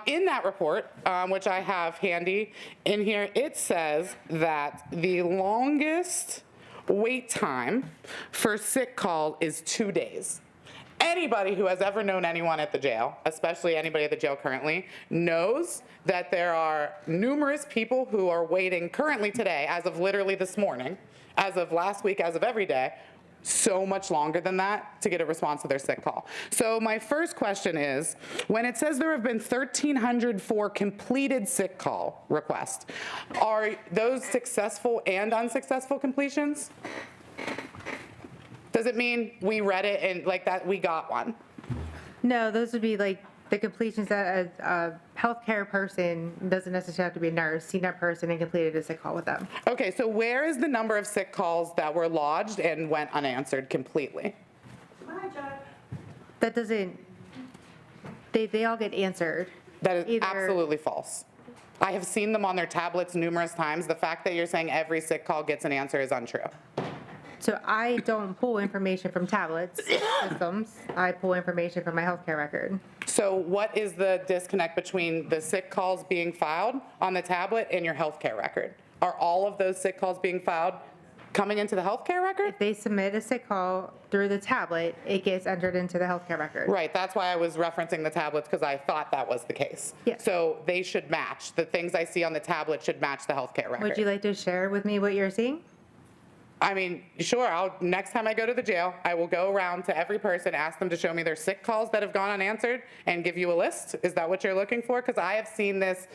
[SPEAKER 2] In that report, which I have handy in here, it says that the longest wait time for sick call is 2 days. Anybody who has ever known anyone at the jail, especially anybody at the jail currently, knows that there are numerous people who are waiting currently today, as of literally this morning, as of last week, as of every day, so much longer than that to get a response to their sick call. So my first question is, when it says there have been 1,304 completed sick call requests, are those successful and unsuccessful completions? Does it mean we read it and like that we got one?
[SPEAKER 14] No, those would be like the completions that a healthcare person, doesn't necessarily have to be a nurse, seen that person and completed a sick call with them.
[SPEAKER 2] Okay, so where is the number of sick calls that were lodged and went unanswered completely?
[SPEAKER 14] That doesn't, they all get answered.
[SPEAKER 2] That is
[SPEAKER 14] Either-
[SPEAKER 2] absolutely false. I have seen them on their tablets numerous times. The fact that you're saying every sick call gets an answer is untrue.
[SPEAKER 14] So I don't pull information from tablets systems. I pull information from my healthcare record.
[SPEAKER 2] So what is the disconnect between the sick calls being filed on the tablet and your healthcare record? Are all of those sick calls being filed coming into the healthcare record?
[SPEAKER 14] If they submit a sick call through the tablet, it gets entered into the healthcare record.
[SPEAKER 2] Right, that's why I was referencing the tablets, because I thought that was the case.
[SPEAKER 14] Yes.
[SPEAKER 2] So they should match. The things I see on the tablet should match the healthcare record.
[SPEAKER 14] Would you like to share with me what you're seeing?
[SPEAKER 2] I mean, sure, next time I go to the jail, I will go around to every person, ask them to show me their sick calls that have gone unanswered, and give you a list. Is that what you're looking for? Because I have seen this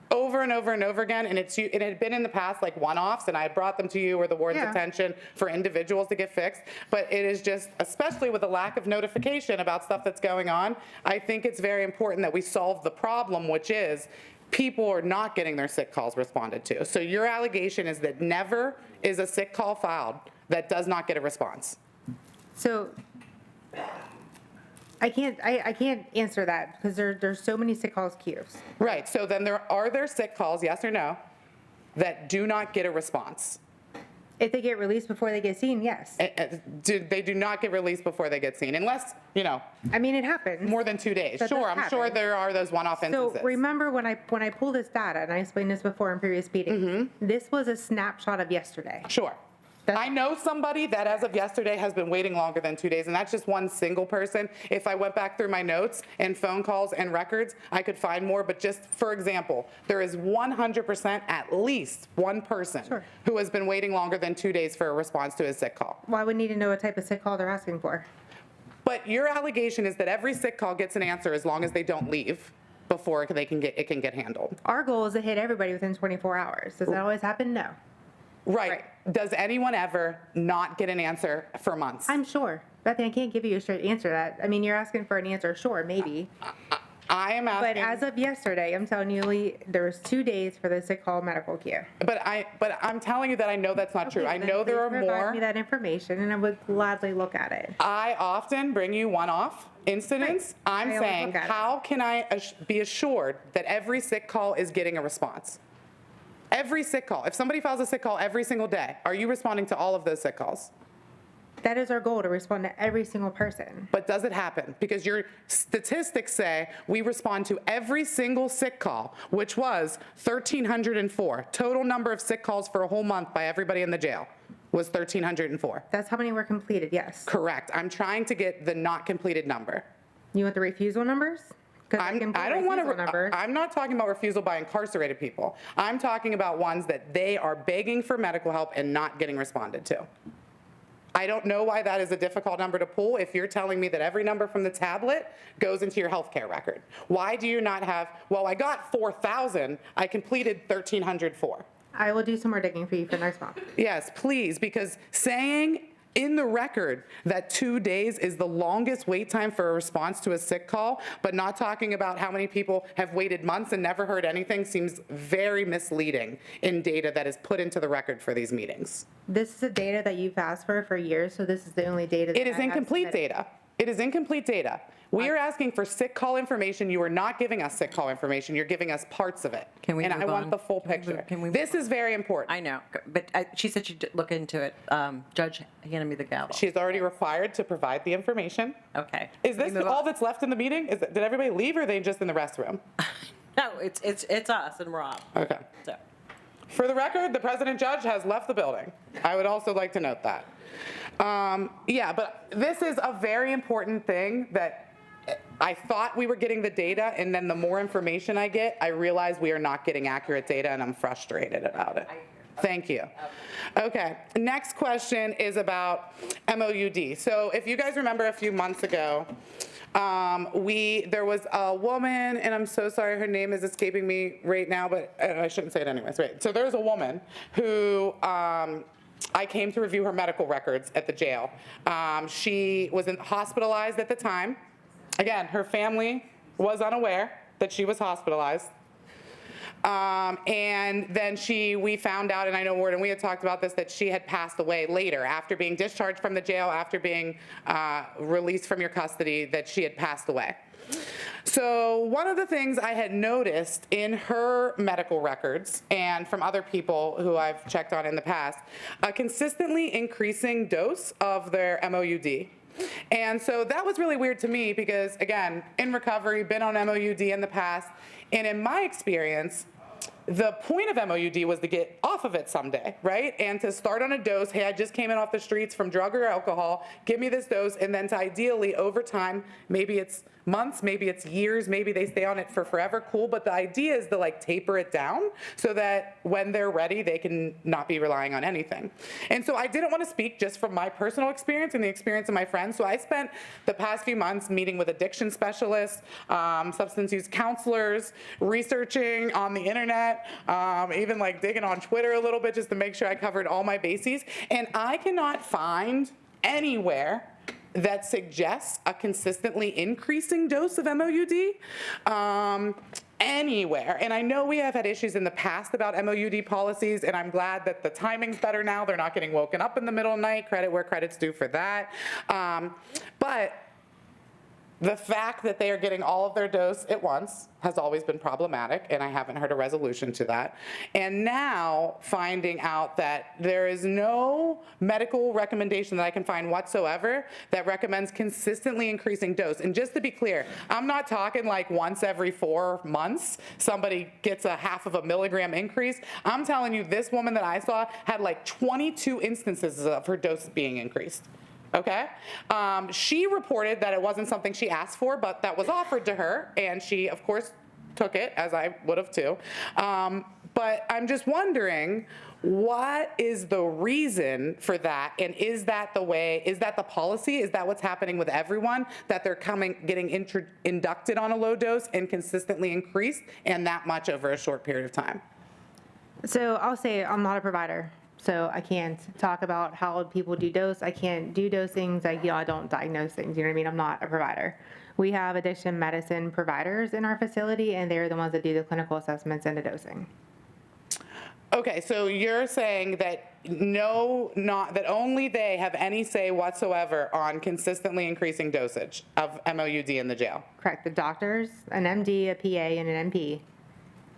[SPEAKER 2] over and over and over again, and it had been in the past like one-offs, and I brought them to you or the warden's attention for individuals to get fixed. But it is just, especially with the lack of notification about stuff that's going on, I think it's very important that we solve the problem, which is people are not getting their sick calls responded to. So your allegation is that never is a sick call filed that does not get a response.
[SPEAKER 14] So I can't answer that because there's so many sick calls queues.
[SPEAKER 2] Right, so then are there sick calls, yes or no, that do not get a response?
[SPEAKER 14] If they get released before they get seen, yes.
[SPEAKER 2] They do not get released before they get seen, unless,
[SPEAKER 14] I mean, it happens.
[SPEAKER 2] more than 2 days.
[SPEAKER 14] That
[SPEAKER 2] Sure,
[SPEAKER 14] does
[SPEAKER 2] I'm sure
[SPEAKER 14] happen.
[SPEAKER 2] there are those one-off instances.
[SPEAKER 14] So remember when I pull this data, and I explained this before in previous meetings, this was a snapshot of yesterday.
[SPEAKER 2] Sure. I know somebody that as of yesterday has been waiting longer than 2 days, and that's just one single person. If I went back through my notes and phone calls and records, I could find more, but just for example, there is 100% at least one person who has been waiting longer than 2 days for a response to his sick call.
[SPEAKER 14] Well, I would need to know what type of sick call they're asking for.
[SPEAKER 2] But your allegation is that every sick call gets an answer as long as they don't leave before it can get handled.
[SPEAKER 14] Our goal is to hit everybody within 24 hours. Does that always happen? No.
[SPEAKER 2] Right. Does anyone ever not get an answer for months?
[SPEAKER 14] I'm sure. Bethany, I can't give you a straight answer to that. I mean, you're asking for an answer. Sure, maybe.
[SPEAKER 2] I am asking.
[SPEAKER 14] But as of yesterday, I'm telling you, Lee, there was 2 days for the sick call medical queue.
[SPEAKER 2] But I'm telling you that I know that's not true. I know there are
[SPEAKER 14] Provide
[SPEAKER 2] more.
[SPEAKER 14] me that information, and I would gladly look at it.
[SPEAKER 2] I often bring you one-off incidents. I'm
[SPEAKER 14] I always
[SPEAKER 2] saying,
[SPEAKER 14] look at it.
[SPEAKER 2] how can I be assured that every sick call is getting a response? Every sick call. If somebody files a sick call every single day, are you responding to all of those sick calls?
[SPEAKER 14] That is our goal, to respond to every single person.
[SPEAKER 2] But does it happen? Because your statistics say we respond to every single sick call, which was 1,304. Total number of sick calls for a whole month by everybody in the jail was 1,304.
[SPEAKER 14] That's how many were completed, yes.
[SPEAKER 2] Correct. I'm trying to get the not completed number.
[SPEAKER 14] You want the refusal numbers? 'Cause I can pull
[SPEAKER 2] I don't want
[SPEAKER 14] refusal numbers.
[SPEAKER 2] to, I'm not talking about refusal by incarcerated people. I'm talking about ones that they are begging for medical help and not getting responded to. I don't know why that is a difficult number to pull if you're telling me that every number from the tablet goes into your healthcare record. Why do you not have, well, I got 4,000, I completed 1,304.
[SPEAKER 14] I will do some more digging for you for next month.
[SPEAKER 2] Yes, please, because saying in the record that 2 days is the longest wait time for a response to a sick call, but not talking about how many people have waited months and never heard anything seems very misleading in data that is put into the record for these meetings.
[SPEAKER 14] This is the data that you've asked for years, so this is the only data that
[SPEAKER 2] It is
[SPEAKER 14] I have
[SPEAKER 2] incomplete
[SPEAKER 14] submitted.
[SPEAKER 2] data. It is incomplete data. We are asking for sick call information. You are not giving us sick call information. You're giving us parts of it.
[SPEAKER 3] Can we
[SPEAKER 2] And I
[SPEAKER 3] move
[SPEAKER 2] want
[SPEAKER 3] on?
[SPEAKER 2] the full picture. This is very important.
[SPEAKER 3] I know, but she said she'd look into it. Judge handed me the gavel.
[SPEAKER 2] She's already required to provide the information.
[SPEAKER 3] Okay.
[SPEAKER 2] Is
[SPEAKER 3] Can we
[SPEAKER 2] this
[SPEAKER 3] move
[SPEAKER 2] all
[SPEAKER 3] on?
[SPEAKER 2] that's left in the meeting? Did everybody leave or are they just in the restroom?
[SPEAKER 3] No, it's us and Rob.
[SPEAKER 2] Okay.
[SPEAKER 3] So.
[SPEAKER 2] For the record, the president judge has left the building. I would also like to note that. Yeah, but this is a very important thing that I thought we were getting the data, and then the more information I get, I realize we are not getting accurate data, and I'm frustrated about it. Thank you. Okay, next question is about MOUD. So if you guys remember a few months ago, there was a woman, and I'm so sorry, her name is escaping me right now, but I shouldn't say it anyways. Right. So there's a woman who I came to review her medical records at the jail. She was hospitalized at the time. Again, her family was unaware that she was hospitalized. And then we found out, and I know Warden, we had talked about this, that she had passed away later after being discharged from the jail, after being released from your custody, that she had passed away. So one of the things I had noticed in her medical records and from other people who I've checked on in the past, a consistently increasing dose of their MOUD. And so that was really weird to me because, again, in recovery, been on MOUD in the past, and in my experience, the point of MOUD was to get off of it someday, right? And to start on a dose, hey, I just came in off the streets from drug or alcohol, give me this dose, and then to ideally, over time, maybe it's months, maybe it's years, maybe they stay on it for forever, cool, but the idea is to like taper it down so that when they're ready, they can not be relying on anything. And so I didn't want to speak just from my personal experience and the experience of my friends, so I spent the past few months meeting with addiction specialists, substance use counselors, researching on the internet, even like digging on Twitter a little bit just to make sure I covered all my bases, and I cannot find anywhere that suggests a consistently increasing dose of MOUD anywhere. And I know we have had issues in the past about MOUD policies, and I'm glad that the timing's better now. They're not getting woken up in the middle of the night. Credit where credit's due for that. But the fact that they are getting all of their dose at once has always been problematic, and I haven't heard a resolution to that. And now finding out that there is no medical recommendation that I can find whatsoever that recommends consistently increasing dose. And just to be clear, I'm not talking like once every 4 months somebody gets a half of a milligram increase. I'm telling you, this woman that I saw had like 22 instances of her dose being increased. Okay? She reported that it wasn't something she asked for, but that was offered to her, and she, of course, took it, as I would have too. But I'm just wondering, what is the reason for that? And is that the way, is that the policy? Is that what's happening with everyone? That they're getting inducted on a low dose and consistently increased, and that much over a short period of time?
[SPEAKER 14] So I'll say I'm not a provider, so I can't talk about how people do dose. I can't do dose things. I don't diagnose things. You know what I mean? I'm not a provider. We have addiction medicine providers in our facility, and they're the ones that do the clinical assessments and the dosing.
[SPEAKER 2] Okay, so you're saying that that only they have any say whatsoever on consistently increasing dosage of MOUD in the jail?
[SPEAKER 14] Correct. The doctors, an MD, a PA, and an NP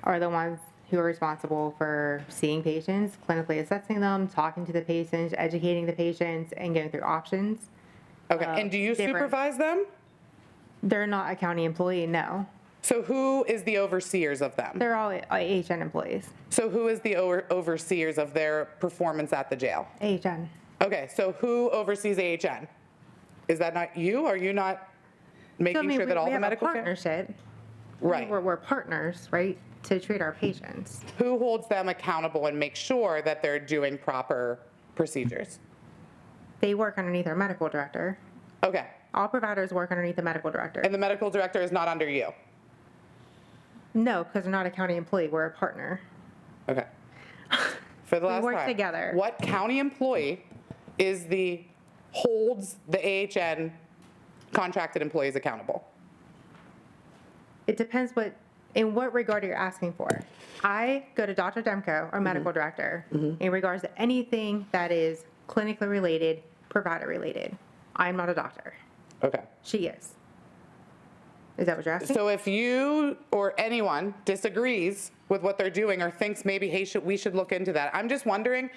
[SPEAKER 14] are the ones who are responsible for seeing patients, clinically assessing them, talking to the patients, educating the patients, and going through options.
[SPEAKER 2] Okay, and do you supervise them?
[SPEAKER 14] They're not a county employee, no.
[SPEAKER 2] So who is the overseers of them?
[SPEAKER 14] They're all AHN employees.
[SPEAKER 2] So who is the overseers of their performance at the jail?
[SPEAKER 14] AHN.
[SPEAKER 2] Okay, so who oversees AHN? Is that not you? Are you not making sure that all the medical care?
[SPEAKER 14] We have a partnership.
[SPEAKER 2] Right.
[SPEAKER 14] We're partners, right, to treat our patients.
[SPEAKER 2] Who holds them accountable and makes sure that they're doing proper procedures?
[SPEAKER 14] They work underneath our medical director.
[SPEAKER 2] Okay.
[SPEAKER 14] All providers work underneath the medical director.
[SPEAKER 2] And the medical director is not under you?
[SPEAKER 14] No, because we're not a county employee, we're a partner.
[SPEAKER 2] Okay. For the last time.
[SPEAKER 14] We work together.
[SPEAKER 2] What county employee is the holds the AHN contracted employees accountable?
[SPEAKER 14] It depends in what regard you're asking for. I go to Dr. Demko, our medical director, in regards to anything that is clinically related, provider related. I'm not a doctor.
[SPEAKER 2] Okay.
[SPEAKER 14] She is. Is that what you're asking?
[SPEAKER 2] So if you or anyone disagrees with what they're doing or thinks maybe, hey, we should look into that, I'm just wondering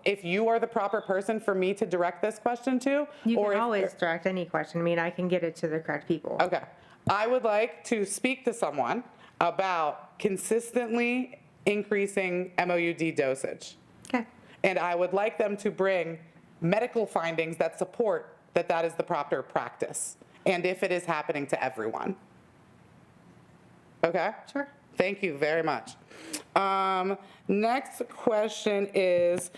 [SPEAKER 2] if you are the proper person for me to direct this question to?
[SPEAKER 14] You
[SPEAKER 2] or
[SPEAKER 14] can
[SPEAKER 2] if-
[SPEAKER 14] always direct any question. I mean, I can get it to the correct people.
[SPEAKER 2] Okay. I would like to speak to someone about consistently increasing MOUD dosage.
[SPEAKER 14] Okay.
[SPEAKER 2] And I would like them to bring medical findings that support that that is the proper practice, and if it is happening to everyone. Okay?
[SPEAKER 14] Sure.
[SPEAKER 2] Thank you very much. Next question is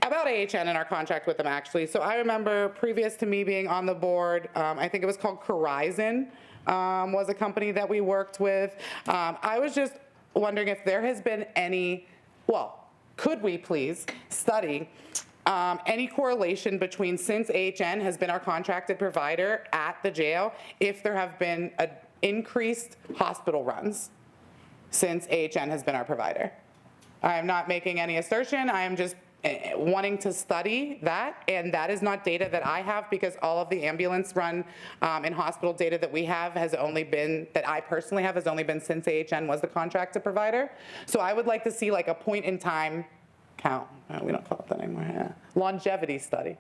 [SPEAKER 2] about AHN and our contract with them, actually. So I remember previous to me being on the board, I think it was called Corizon, was a company that we worked with. I was just wondering if there has been any, could we please study any correlation between, since AHN has been our contracted provider at the jail, if there have been increased hospital runs since AHN has been our provider. I am not making any assertion. I am just wanting to study that, and that is not data that I have, because all of the ambulance run and hospital data that we have has only been, that I personally have, has only been since AHN was the contracted provider. So I would like to see like a point in time count. We don't call it that anymore. Yeah. Longevity study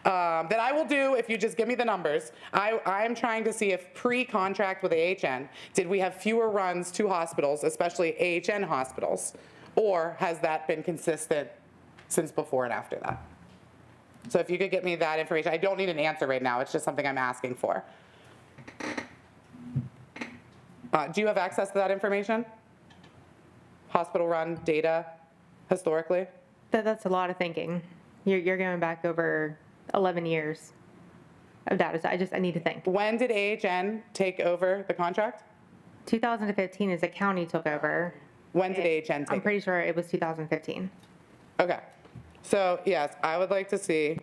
[SPEAKER 2] that I will do if you just give me the numbers. I'm trying to see if pre-contract with AHN, did we have fewer runs to hospitals, especially AHN hospitals, or has that been consistent since before and after that? So if you could get me that information. I don't need an answer right now. It's just something I'm asking for. Do you have access to that information? Hospital run data historically?
[SPEAKER 14] That's a lot of thinking. You're going back over 11 years of data. So I need to think.
[SPEAKER 2] When did AHN take over the contract?
[SPEAKER 14] 2015 is the county took over.
[SPEAKER 2] When did AHN take?
[SPEAKER 14] I'm pretty sure it was 2015.
[SPEAKER 2] Okay. So yes, I would like to see,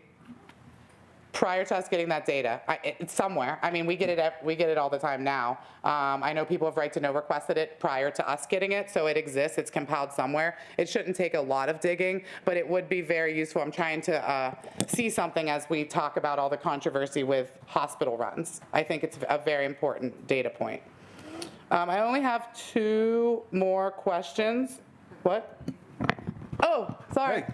[SPEAKER 2] prior to us getting that data, it's somewhere. I mean, we get it all the time now. I know people have right to know requested it prior to us getting it, so it exists. It's compiled somewhere. It shouldn't take a lot of digging, but it would be very useful. I'm trying to see something as we talk about all the controversy with hospital runs. I think it's a very important data point. I only have 2 more questions. What? Oh, sorry.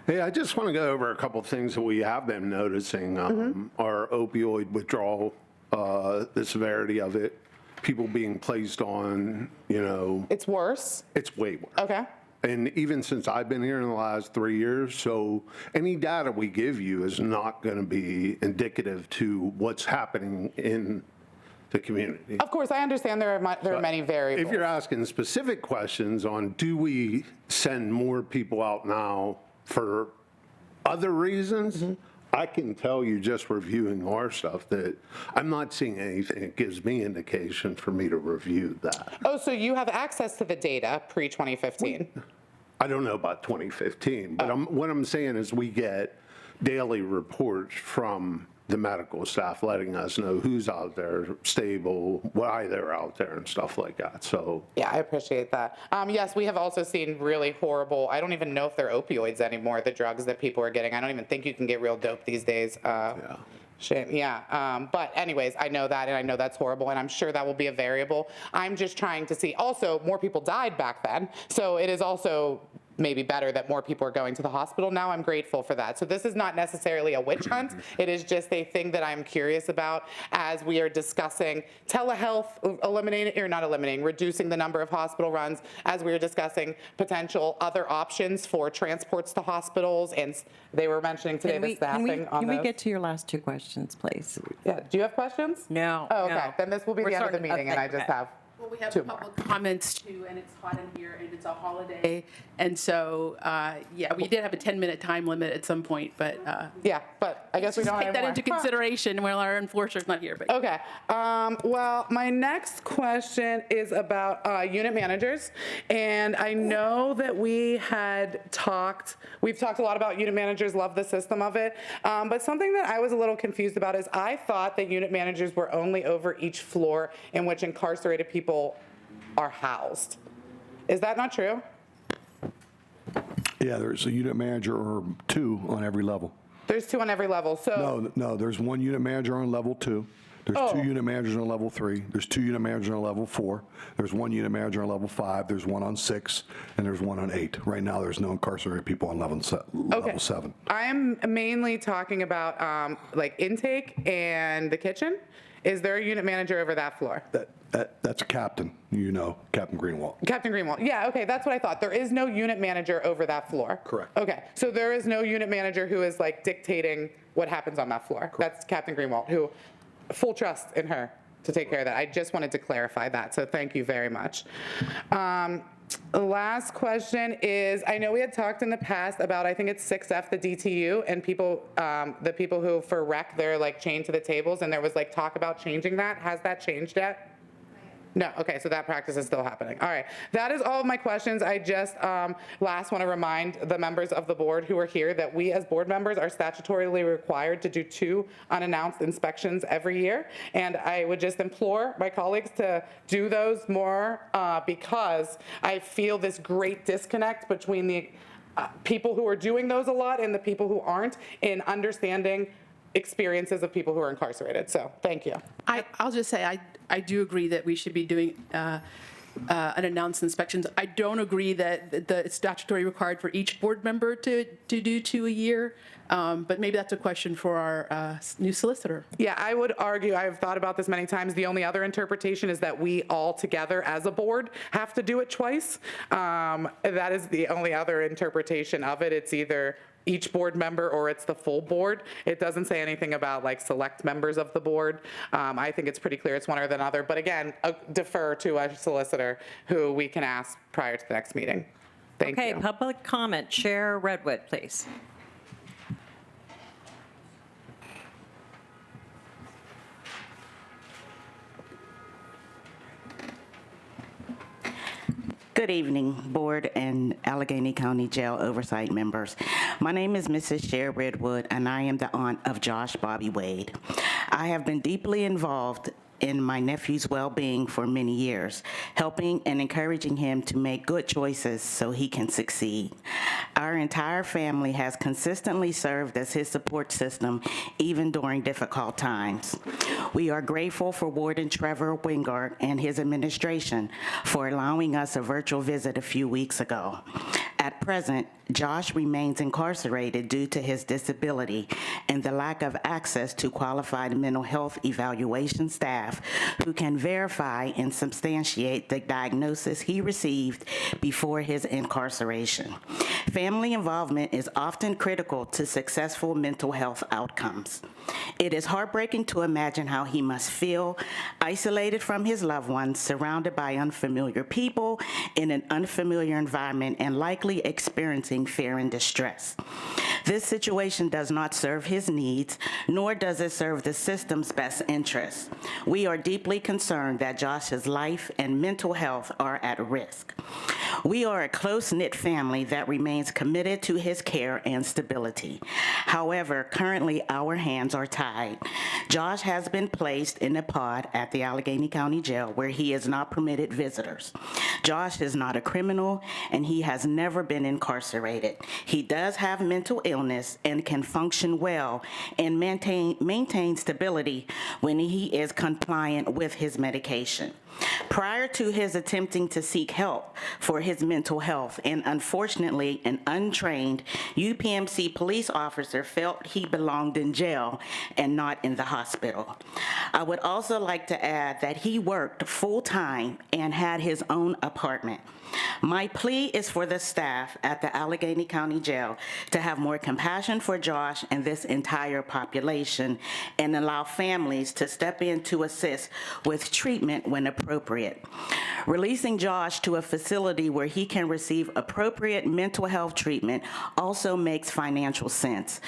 [SPEAKER 18] Hey, I just want to go over a couple of things that we have been noticing. Our opioid withdrawal, the severity of it, people being placed on,
[SPEAKER 2] It's worse?
[SPEAKER 18] It's way worse.
[SPEAKER 2] Okay.
[SPEAKER 18] And even since I've been here in the last 3 years, so any data we give you is not going to be indicative to what's happening in the community.
[SPEAKER 2] Of course, I understand there are many variables.
[SPEAKER 18] If you're asking specific questions on do we send more people out now for other reasons, I can tell you just reviewing our stuff that I'm not seeing anything that gives me indication for me to review that.
[SPEAKER 2] Oh, so you have access to the data pre-2015?
[SPEAKER 18] I don't know about 2015, but what I'm saying is we get daily reports from the medical staff letting us know who's out there stable, why they're out there and stuff like that. So
[SPEAKER 2] yeah, I appreciate that. Yes, we have also seen really horrible, I don't even know if they're opioids anymore, the drugs that people are getting. I don't even think you can get real dope these days. Shame, yeah. But anyways, I know that, and I know that's horrible, and I'm sure that will be a variable. I'm just trying to see, also, more people died back then, so it is also maybe better that more people are going to the hospital now. I'm grateful for that. So this is not necessarily a witch hunt. It is just a thing that I'm curious about as we are discussing telehealth, reducing the number of hospital runs, as we are discussing potential other options for transports to hospitals, and they were mentioning today the staffing on
[SPEAKER 3] Can
[SPEAKER 2] those.
[SPEAKER 3] we get to your last 2 questions, please?
[SPEAKER 2] Yeah. Do you have questions?
[SPEAKER 3] No.
[SPEAKER 2] Oh, okay.
[SPEAKER 3] no.
[SPEAKER 2] Then this will be
[SPEAKER 3] We're
[SPEAKER 2] the end of the
[SPEAKER 3] starting-
[SPEAKER 2] meeting, and
[SPEAKER 3] okay,
[SPEAKER 2] I just
[SPEAKER 3] okay.
[SPEAKER 2] have
[SPEAKER 11] Well, we have
[SPEAKER 2] two more.
[SPEAKER 11] public comments too, and it's hot in here, and it's a holiday. And so, yeah, we did have a 10-minute time limit at some point, but.
[SPEAKER 2] Yeah, but I guess we don't have
[SPEAKER 11] Take that
[SPEAKER 2] more.
[SPEAKER 11] into consideration while our enforcer's not here, but.
[SPEAKER 2] Okay. Well, my next question is about unit managers. And I know that we've talked a lot about unit managers, love the system of it. But something that I was a little confused about is I thought that unit managers were only over each floor in which incarcerated people are housed. Is that not true?
[SPEAKER 12] Yeah, there's a unit manager or two on every level.
[SPEAKER 2] There's two on every level, so.
[SPEAKER 12] No, there's one unit manager on level 2. There's 2 unit managers on level 3. There's 2 unit managers on level 4. There's 1 unit manager on level 5. There's 1 on 6, and there's 1 on 8. Right now, there's no incarcerated people on level 7.
[SPEAKER 2] I am mainly talking about like intake and the kitchen. Is there a unit manager over that floor?
[SPEAKER 12] That's a captain, Captain Greenwald.
[SPEAKER 2] Captain Greenwald. Yeah, okay, that's what I thought. There is no unit manager over that floor.
[SPEAKER 12] Correct.
[SPEAKER 2] Okay, so there is no unit manager who is like dictating what happens on that floor. Correct. That's Captain Greenwald, who full trust in her to take care of that. I just wanted to clarify that, so thank you very much. The last question is, I know we had talked in the past about, I think it's 6F, the DTU, and people, the people who for rec, they're like chained to the tables, and there was like talk about changing that. Has that changed yet? No, okay, so that practice is still happening. All right, that is all of my questions. I just last want to remind the members of the board who are here that we as board members are statutorily required to do 2 unannounced inspections every year. And I would just implore my colleagues to do those more because I feel this great disconnect between the people who are doing those a lot and the people who aren't in understanding experiences of people who are incarcerated. So thank you.
[SPEAKER 11] I'll just say I do agree that we should be doing unannounced inspections. I don't agree that it's statutory required for each board member to do 2 a year, but maybe that's a question for our new solicitor.
[SPEAKER 2] Yeah, I would argue, I've thought about this many times, the only other interpretation is that we all together as a board have to do it twice. That is the only other interpretation of it. It's either each board member or it's the full board. It doesn't say anything about like select members of the board. I think it's pretty clear it's one or the other, but again, defer to a solicitor who we can ask prior to the next meeting. Thank you.
[SPEAKER 3] Okay, public comment. Chair Redwood, please.
[SPEAKER 19] Good evening, Board and Allegheny County Jail Oversight members. My name is Mrs. Cher Redwood, and I am the aunt of Josh Bobby Wade. I have been deeply involved in my nephew's well-being for many years, helping and encouraging him to make good choices so he can succeed. Our entire family has consistently served as his support system, even during difficult times. We are grateful for Warden Trevor Wingard and his administration for allowing us a virtual visit a few weeks ago. At present, Josh remains incarcerated due to his disability and the lack of access to qualified mental health evaluation staff who can verify and substantiate the diagnosis he received before his incarceration. Family involvement is often critical to successful mental health outcomes. It is heartbreaking to imagine how he must feel, isolated from his loved ones, surrounded by unfamiliar people, in an unfamiliar environment, and likely experiencing fear and distress. This situation does not serve his needs, nor does it serve the system's best interests. We are deeply concerned that Josh's life and mental health are at risk. We are a close-knit family that remains committed to his care and stability. However, currently our hands are tied. Josh has been placed in a pod at the Allegheny County Jail where he is not permitted visitors. Josh is not a criminal, and he has never been incarcerated. He does have mental illness and can function well and maintain stability when he is compliant with his medication. Prior to his attempting to seek help for his mental health, and unfortunately an untrained UPMC police officer felt he belonged in jail and not in the hospital. I would also like to add that he worked full-time and had his own apartment. My plea is for the staff at the Allegheny County Jail to have more compassion for Josh and this entire population and allow families to step in to assist with treatment when appropriate. appropriate. Releasing Josh to a facility where he can receive appropriate mental health treatment also makes financial sense.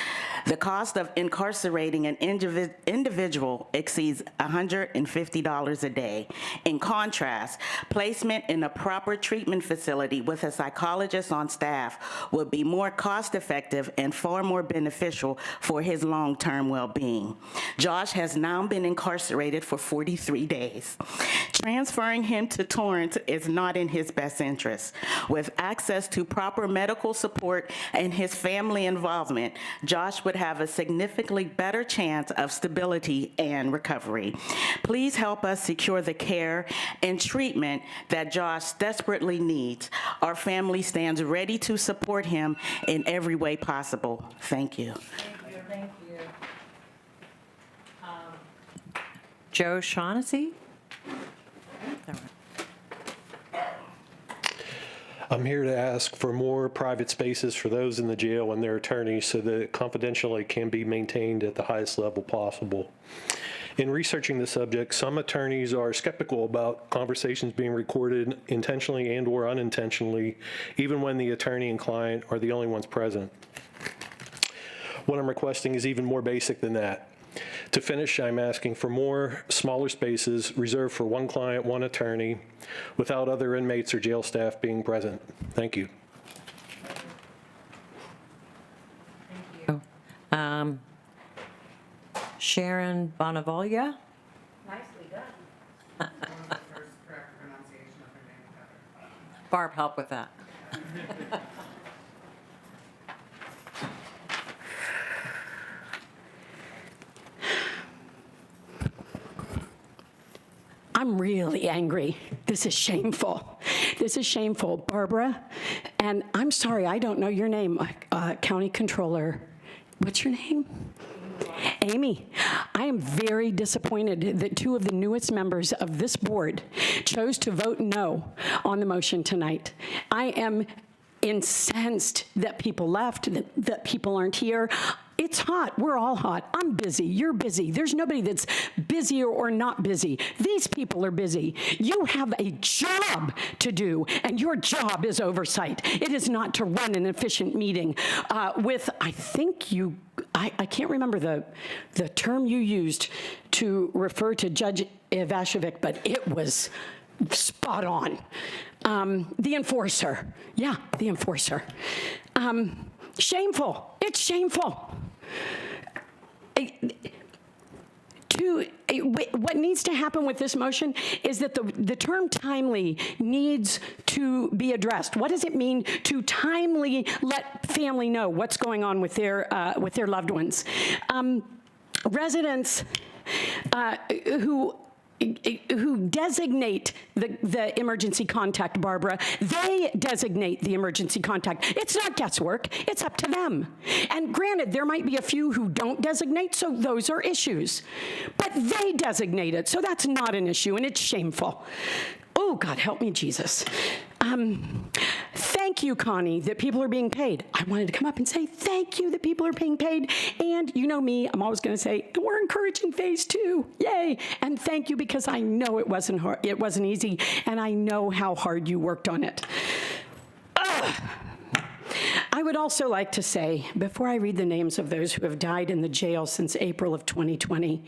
[SPEAKER 19] The cost of incarcerating an individual exceeds $150 a day. In contrast, placement in a proper treatment facility with a psychologist on staff would be more cost-effective and far more beneficial for his long-term well-being. Josh has now been incarcerated for 43 days. Transferring him to Torrance is not in his best interest. With access to proper medical support and his family involvement, Josh would have a significantly better chance of stability and recovery. Please help us secure the care and treatment that Josh desperately needs. Our family stands ready to support him in every way possible. Thank you.
[SPEAKER 3] Thank you. Joe Shaughnessy?
[SPEAKER 20] I'm here to ask for more private spaces for those in the jail and their attorneys so that confidentiality can be maintained at the highest level possible. In researching the subject, some attorneys are skeptical about conversations being recorded intentionally and or unintentionally, even when the attorney and client are the only ones present. What I'm requesting is even more basic than that. To finish, I'm asking for more smaller spaces reserved for one client, one attorney, without other inmates or jail staff being present. Thank you.
[SPEAKER 3] Sharon Bonavolia?
[SPEAKER 21] Nicely done.
[SPEAKER 3] Barb, help with that.
[SPEAKER 22] I'm really angry. This is shameful. This is shameful. Barbara, and I'm sorry, I don't know your name, County Controller. What's your name? Amy, I am very disappointed that two of the newest members of this board chose to vote no on the motion tonight. I am incensed that people left, that people aren't here. It's hot. We're all hot. I'm busy. You're busy. There's nobody that's busier or not busy. These people are busy. You have a job to do, and your job is oversight. It is not to run an efficient meeting with, I think you, I can't remember the term you used to refer to Judge Ivashevic, but it was spot on. The enforcer. Yeah, the enforcer. Shameful. It's shameful. What needs to happen with this motion is that the term timely needs to be addressed. What does it mean to timely let family know what's going on with their loved ones? Residents who designate the emergency contact, Barbara. They designate the emergency contact. It's not guesswork. It's up to them. And granted, there might be a few who don't designate, so those are issues. But they designate it, so that's not an issue, and it's shameful. Oh, God, help me, Jesus. Thank you, Connie, that people are being paid. I wanted to come up and say thank you that people are being paid. And you know me, I'm always going to say, we're encouraging phase 2. Yay. And thank you because I know it wasn't hard, it wasn't easy, and I know how hard you worked on it. I would also like to say, before I read the names of those who have died in the jail since April of 2020,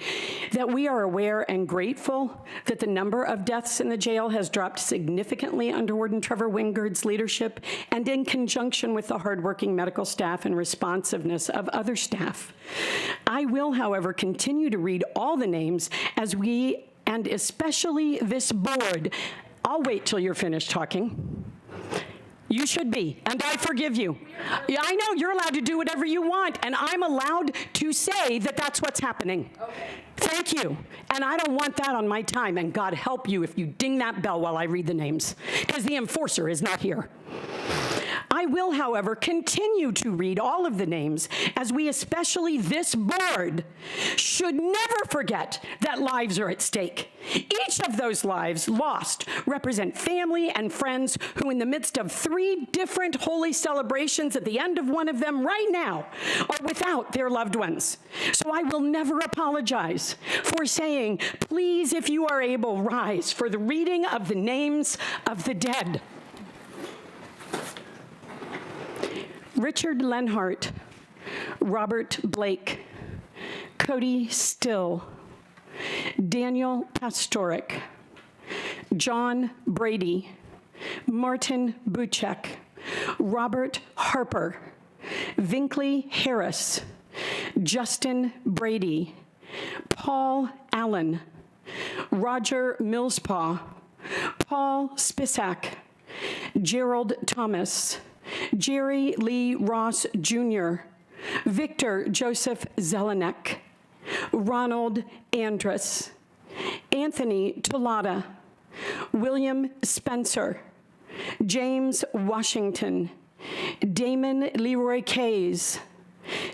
[SPEAKER 22] that we are aware and grateful that the number of deaths in the jail has dropped significantly under Warden Trevor Wingard's leadership and in conjunction with the hardworking medical staff and responsiveness of other staff. I will, however, continue to read all the names as we, and especially this board, I'll wait till you're finished talking. You should be, and I forgive you. Yeah, I know you're allowed to do whatever you want, and I'm allowed to say that that's what's happening. Okay. Thank you. And I don't want that on my time, and God help you if you ding that bell while I read the names, because the enforcer is not here. I will, however, continue to read all of the names, as we, especially this board, should never forget that lives are at stake. Each of those lives lost represent family and friends who, in the midst of 3 different holy celebrations at the end of one of them right now, are without their loved ones. So I will never apologize for saying, please, if you are able, rise for the reading of the names of the dead. Richard Lenhart, Robert Blake, Cody Still, Daniel Pastorik, John Brady, Martin Buchek, Robert Harper, Vinkley Harris, Justin Brady, Paul Allen, Roger Millspaw, Paul Spisak, Gerald Thomas, Jerry Lee Ross Jr., Victor Joseph Zelenek, Ronald Andrus, Anthony Tolada, William Spencer, James Washington, Damon Leroy Kays,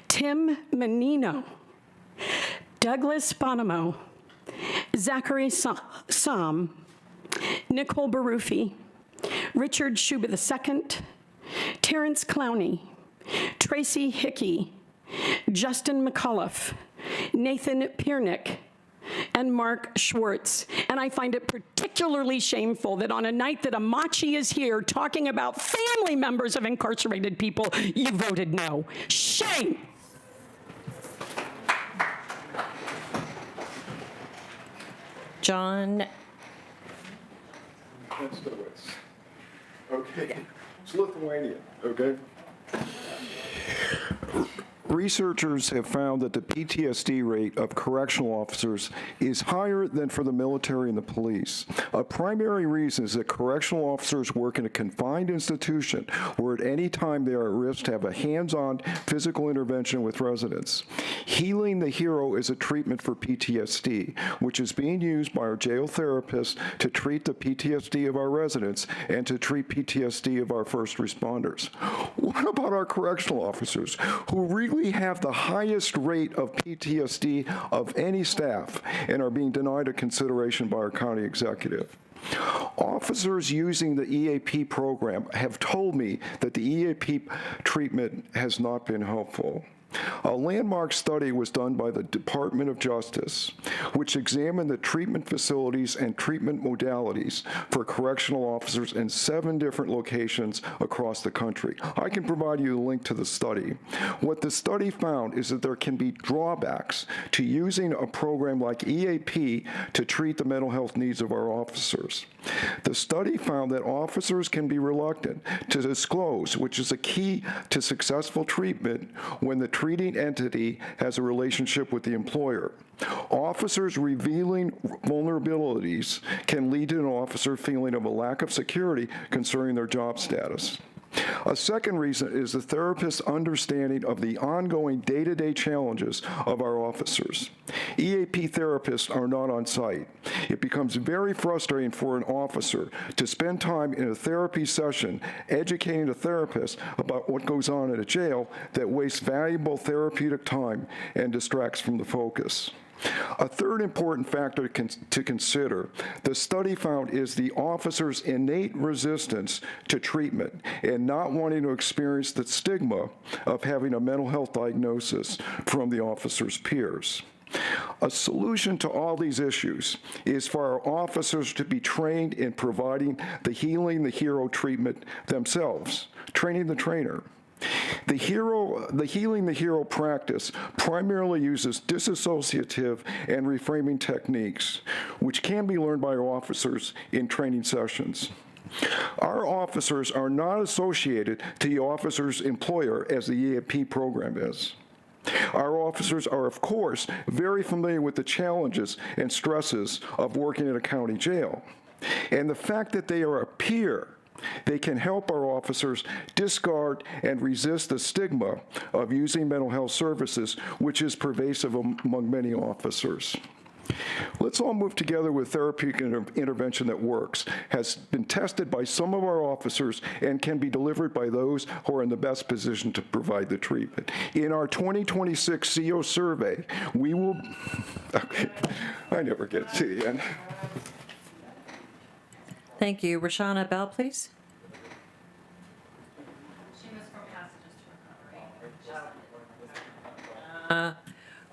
[SPEAKER 22] Tim Menino, Douglas Bonomo, Zachary Sam, Nicole Barufi, Richard Schuba II, Terrence Clowney, Tracy Hickey, Justin McAuliffe, Nathan Piernick, and Mark Schwartz. And I find it particularly shameful that on a night that Amachi is here talking about family members of incarcerated people, you voted no. Shame!
[SPEAKER 3] John.
[SPEAKER 6] That's the West. Okay. It's Lithuania, okay? Researchers have found that the PTSD rate of correctional officers is higher than for the military and the police. A primary reason is that correctional officers work in a confined institution where at any time they are at risk to have a hands-on physical intervention with residents. Healing the Hero is a treatment for PTSD, which is being used by our jail therapists to treat the PTSD of our residents and to treat PTSD of our first responders. What about our correctional officers who really have the highest rate of PTSD of any staff and are being denied a consideration by our county executive? Officers using the EAP program have told me that the EAP treatment has not been helpful. A landmark study was done by the Department of Justice, which examined the treatment facilities and treatment modalities for correctional officers in 7 different locations across the country. I can provide you a link to the study. What the study found is that there can be drawbacks to using a program like EAP to treat the mental health needs of our officers. The study found that officers can be reluctant to disclose, which is a key to successful treatment when the treating entity has a relationship with the employer. Officers revealing vulnerabilities can lead to an officer feeling of a lack of security concerning their job status. A second reason is the therapist's understanding of the ongoing day-to-day challenges of our officers. EAP therapists are not on site. It becomes very frustrating for an officer to spend time in a therapy session educating a therapist about what goes on in a jail that wastes valuable therapeutic time and distracts from the focus. A third important factor to consider, the study found, is the officer's innate resistance to treatment and not wanting to experience the stigma of having a mental health diagnosis from the officer's peers. A solution to all these issues is for our officers to be trained in providing the Healing the Hero treatment themselves, training the trainer. The Healing the Hero practice primarily uses disassociative and reframing techniques, which can be learned by our officers in training sessions. Our officers are not associated to the officer's employer as the EAP program is. Our officers are, of course, very familiar with the challenges and stresses of working in a county jail. And the fact that they are a peer, they can help our officers discard and resist the stigma of using mental health services, which is pervasive among many officers. Let's all move together with therapeutic intervention that works, has been tested by some of our officers, and can be delivered by those who are in the best position to provide the treatment. In our 2026 CO survey, we will, okay, I never get to the end.
[SPEAKER 3] Thank you. Rashana Bell, please.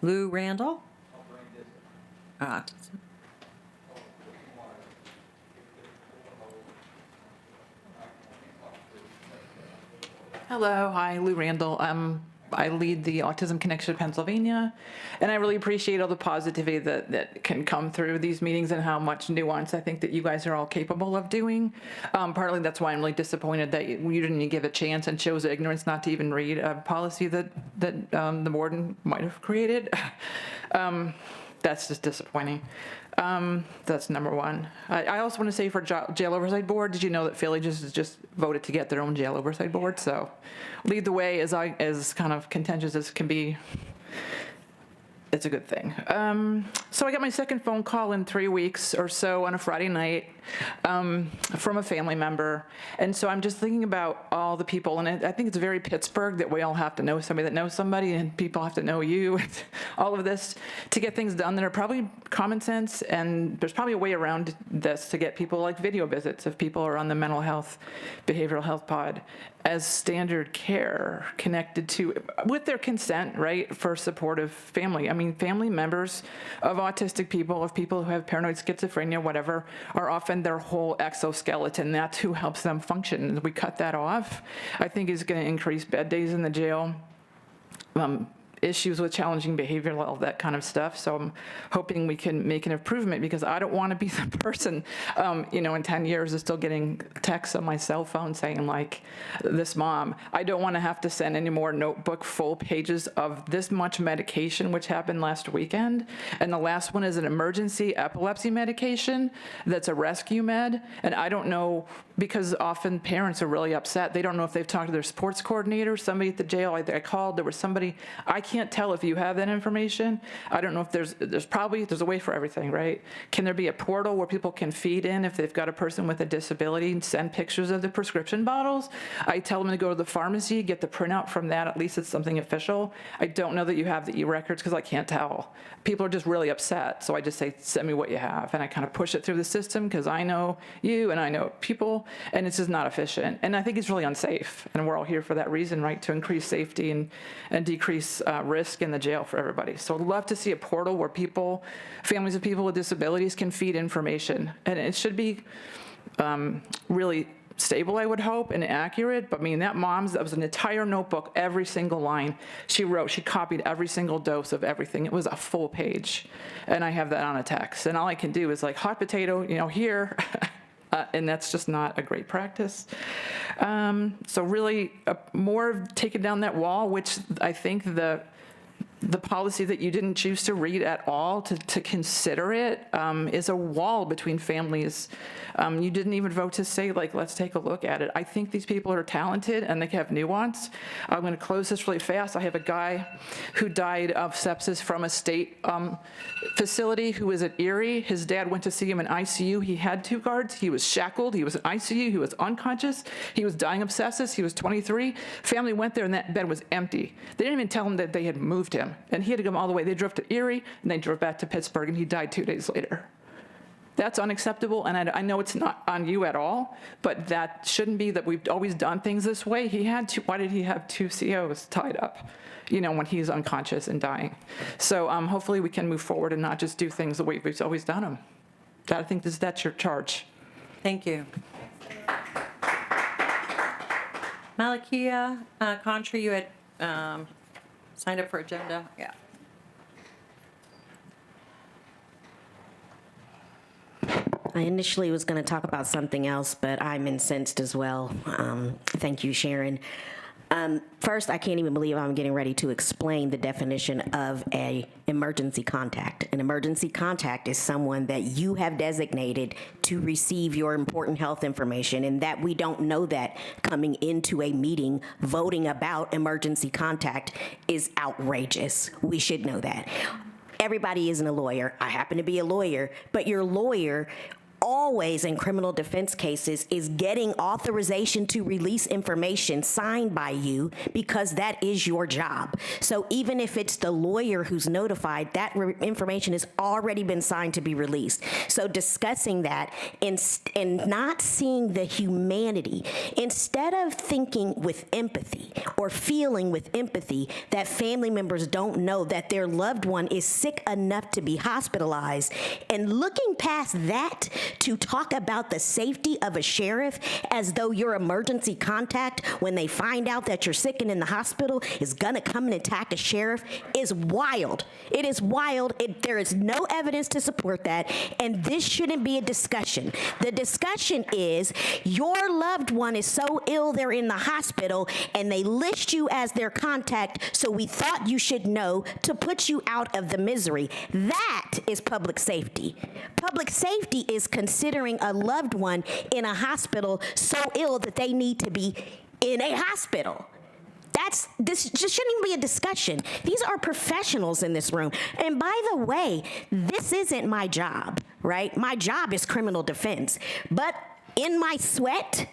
[SPEAKER 3] Lou Randall?
[SPEAKER 4] Hello, hi, Lou Randall. I lead the Autism Connection of Pennsylvania, and I really appreciate all the positivity that can come through these meetings and how much nuance I think that you guys are all capable of doing. Partly that's why I'm really disappointed that you didn't even give a chance and chose ignorance not to even read a policy that the warden might have created. That's just disappointing. That's number one. I also want to say for Jail Oversight Board, did you know that Philly just voted to get their own Jail Oversight Board? So lead the way as kind of contentious as can be. It's a good thing. So I got my second phone call in 3 weeks or so on a Friday night from a family member. And so I'm just thinking about all the people, and I think it's very Pittsburgh that we all have to know somebody that knows somebody, and people have to know you, all of this, to get things done that are probably common sense. And there's probably a way around this to get people like video visits if people are on the mental health, behavioral health pod as standard care connected to, with their consent, right, for supportive family. I mean, family members of autistic people, of people who have paranoid schizophrenia, whatever, are often their whole exoskeleton. That's who helps them function. And we cut that off, I think is going to increase bed days in the jail, issues with challenging behavior, all that kind of stuff. So I'm hoping we can make an improvement, because I don't want to be the person, in 10 years is still getting texts on my cell phone saying like, this mom, I don't want to have to send any more notebook full pages of this much medication, which happened last weekend. And the last one is an emergency epilepsy medication that's a rescue med. And I don't know, because often parents are really upset. They don't know if they've talked to their sports coordinator, somebody at the jail. I called, there was somebody, I can't tell if you have that information. I don't know if there's a way for everything, right? Can there be a portal where people can feed in if they've got a person with a disability and send pictures of the prescription bottles? I tell them to go to the pharmacy, get the printout from that, at least it's something official. I don't know that you have the e-records because I can't tell. People are just really upset, so I just say, send me what you have. And I kind of push it through the system because I know you and I know people, and it's just not efficient. And I think it's really unsafe, and we're all here for that reason, right? To increase safety and decrease risk in the jail for everybody. So I'd love to see a portal where families of people with disabilities can feed information. And it should be really stable, I would hope, and accurate. But I mean, that was an entire notebook, every single line she wrote. She copied every single dose of everything. It was a full page. And I have that on a text. And all I can do is like, hot potato, here. And that's just not a great practice. So really more taking down that wall, which I think the policy that you didn't choose to read at all, to consider it, is a wall between families. You didn't even vote to say, like, let's take a look at it. I think these people are talented and they have nuance. I'm going to close this really fast. I have a guy who died of sepsis from a state facility who was at Erie. His dad went to see him in ICU. He had 2 guards. He was shackled. He was in ICU. He was unconscious. He was dying of sepsis. He was 23. Family went there and that bed was empty. They didn't even tell him that they had moved him. And he had to come all the way. They drove to Erie, and they drove back to Pittsburgh, and he died 2 days later. That's unacceptable, and I know it's not on you at all, but that shouldn't be that we've always done things this way. Why did he have 2 COs tied up, when he's unconscious and dying? So hopefully we can move forward and not just do things the way we've always done them. I think that's your charge.
[SPEAKER 3] Thank you. Malakia Contra, you had signed up for agenda. Yeah.
[SPEAKER 7] I initially was going to talk about something else, but I'm incensed as well. Thank you, Sharon. First, I can't even believe I'm getting ready to explain the definition of an emergency contact. An emergency contact is someone that you have designated to receive your important health information, and that we don't know that coming into a meeting voting about emergency contact is outrageous. We should know that. everybody isn't a lawyer. I happen to be a lawyer, but your lawyer always in criminal defense cases is getting authorization to release information signed by you because that is your job. So even if it's the lawyer who's notified, that information has already been signed to be released. So discussing that and not seeing the humanity, instead of thinking with empathy or feeling with empathy that family members don't know that their loved one is sick enough to be hospitalized, and looking past that to talk about the safety of a sheriff as though your emergency contact, when they find out that you're sick and in the hospital, is gonna come and attack a sheriff is wild. It is wild. There is no evidence to support that, and this shouldn't be a discussion. The discussion is your loved one is so ill they're in the hospital, and they list you as their contact, so we thought you should know to put you out of the misery. That is public safety. Public safety is considering a loved one in a hospital so ill that they need to be in a hospital. This just shouldn't even be a discussion. These are professionals in this room. And by the way, this isn't my job, right? My job is criminal defense. But in my sweat,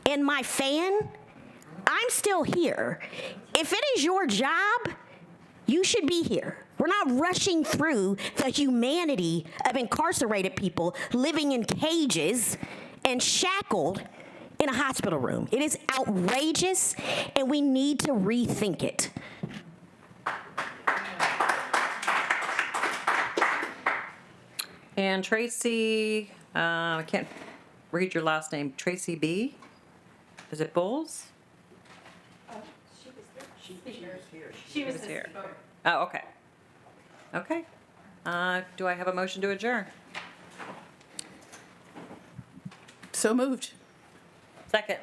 [SPEAKER 7] in my fan, I'm still here. If it is your job, you should be here. We're not rushing through the humanity of incarcerated people living in cages and shackled in a hospital room. It is outrageous, and we need to rethink it.
[SPEAKER 3] And Tracy, I can't read your last name, Tracy B? Is it Bulls? She was here. Oh, okay. Okay. Do I have a motion to adjourn?
[SPEAKER 11] So moved.
[SPEAKER 3] Second.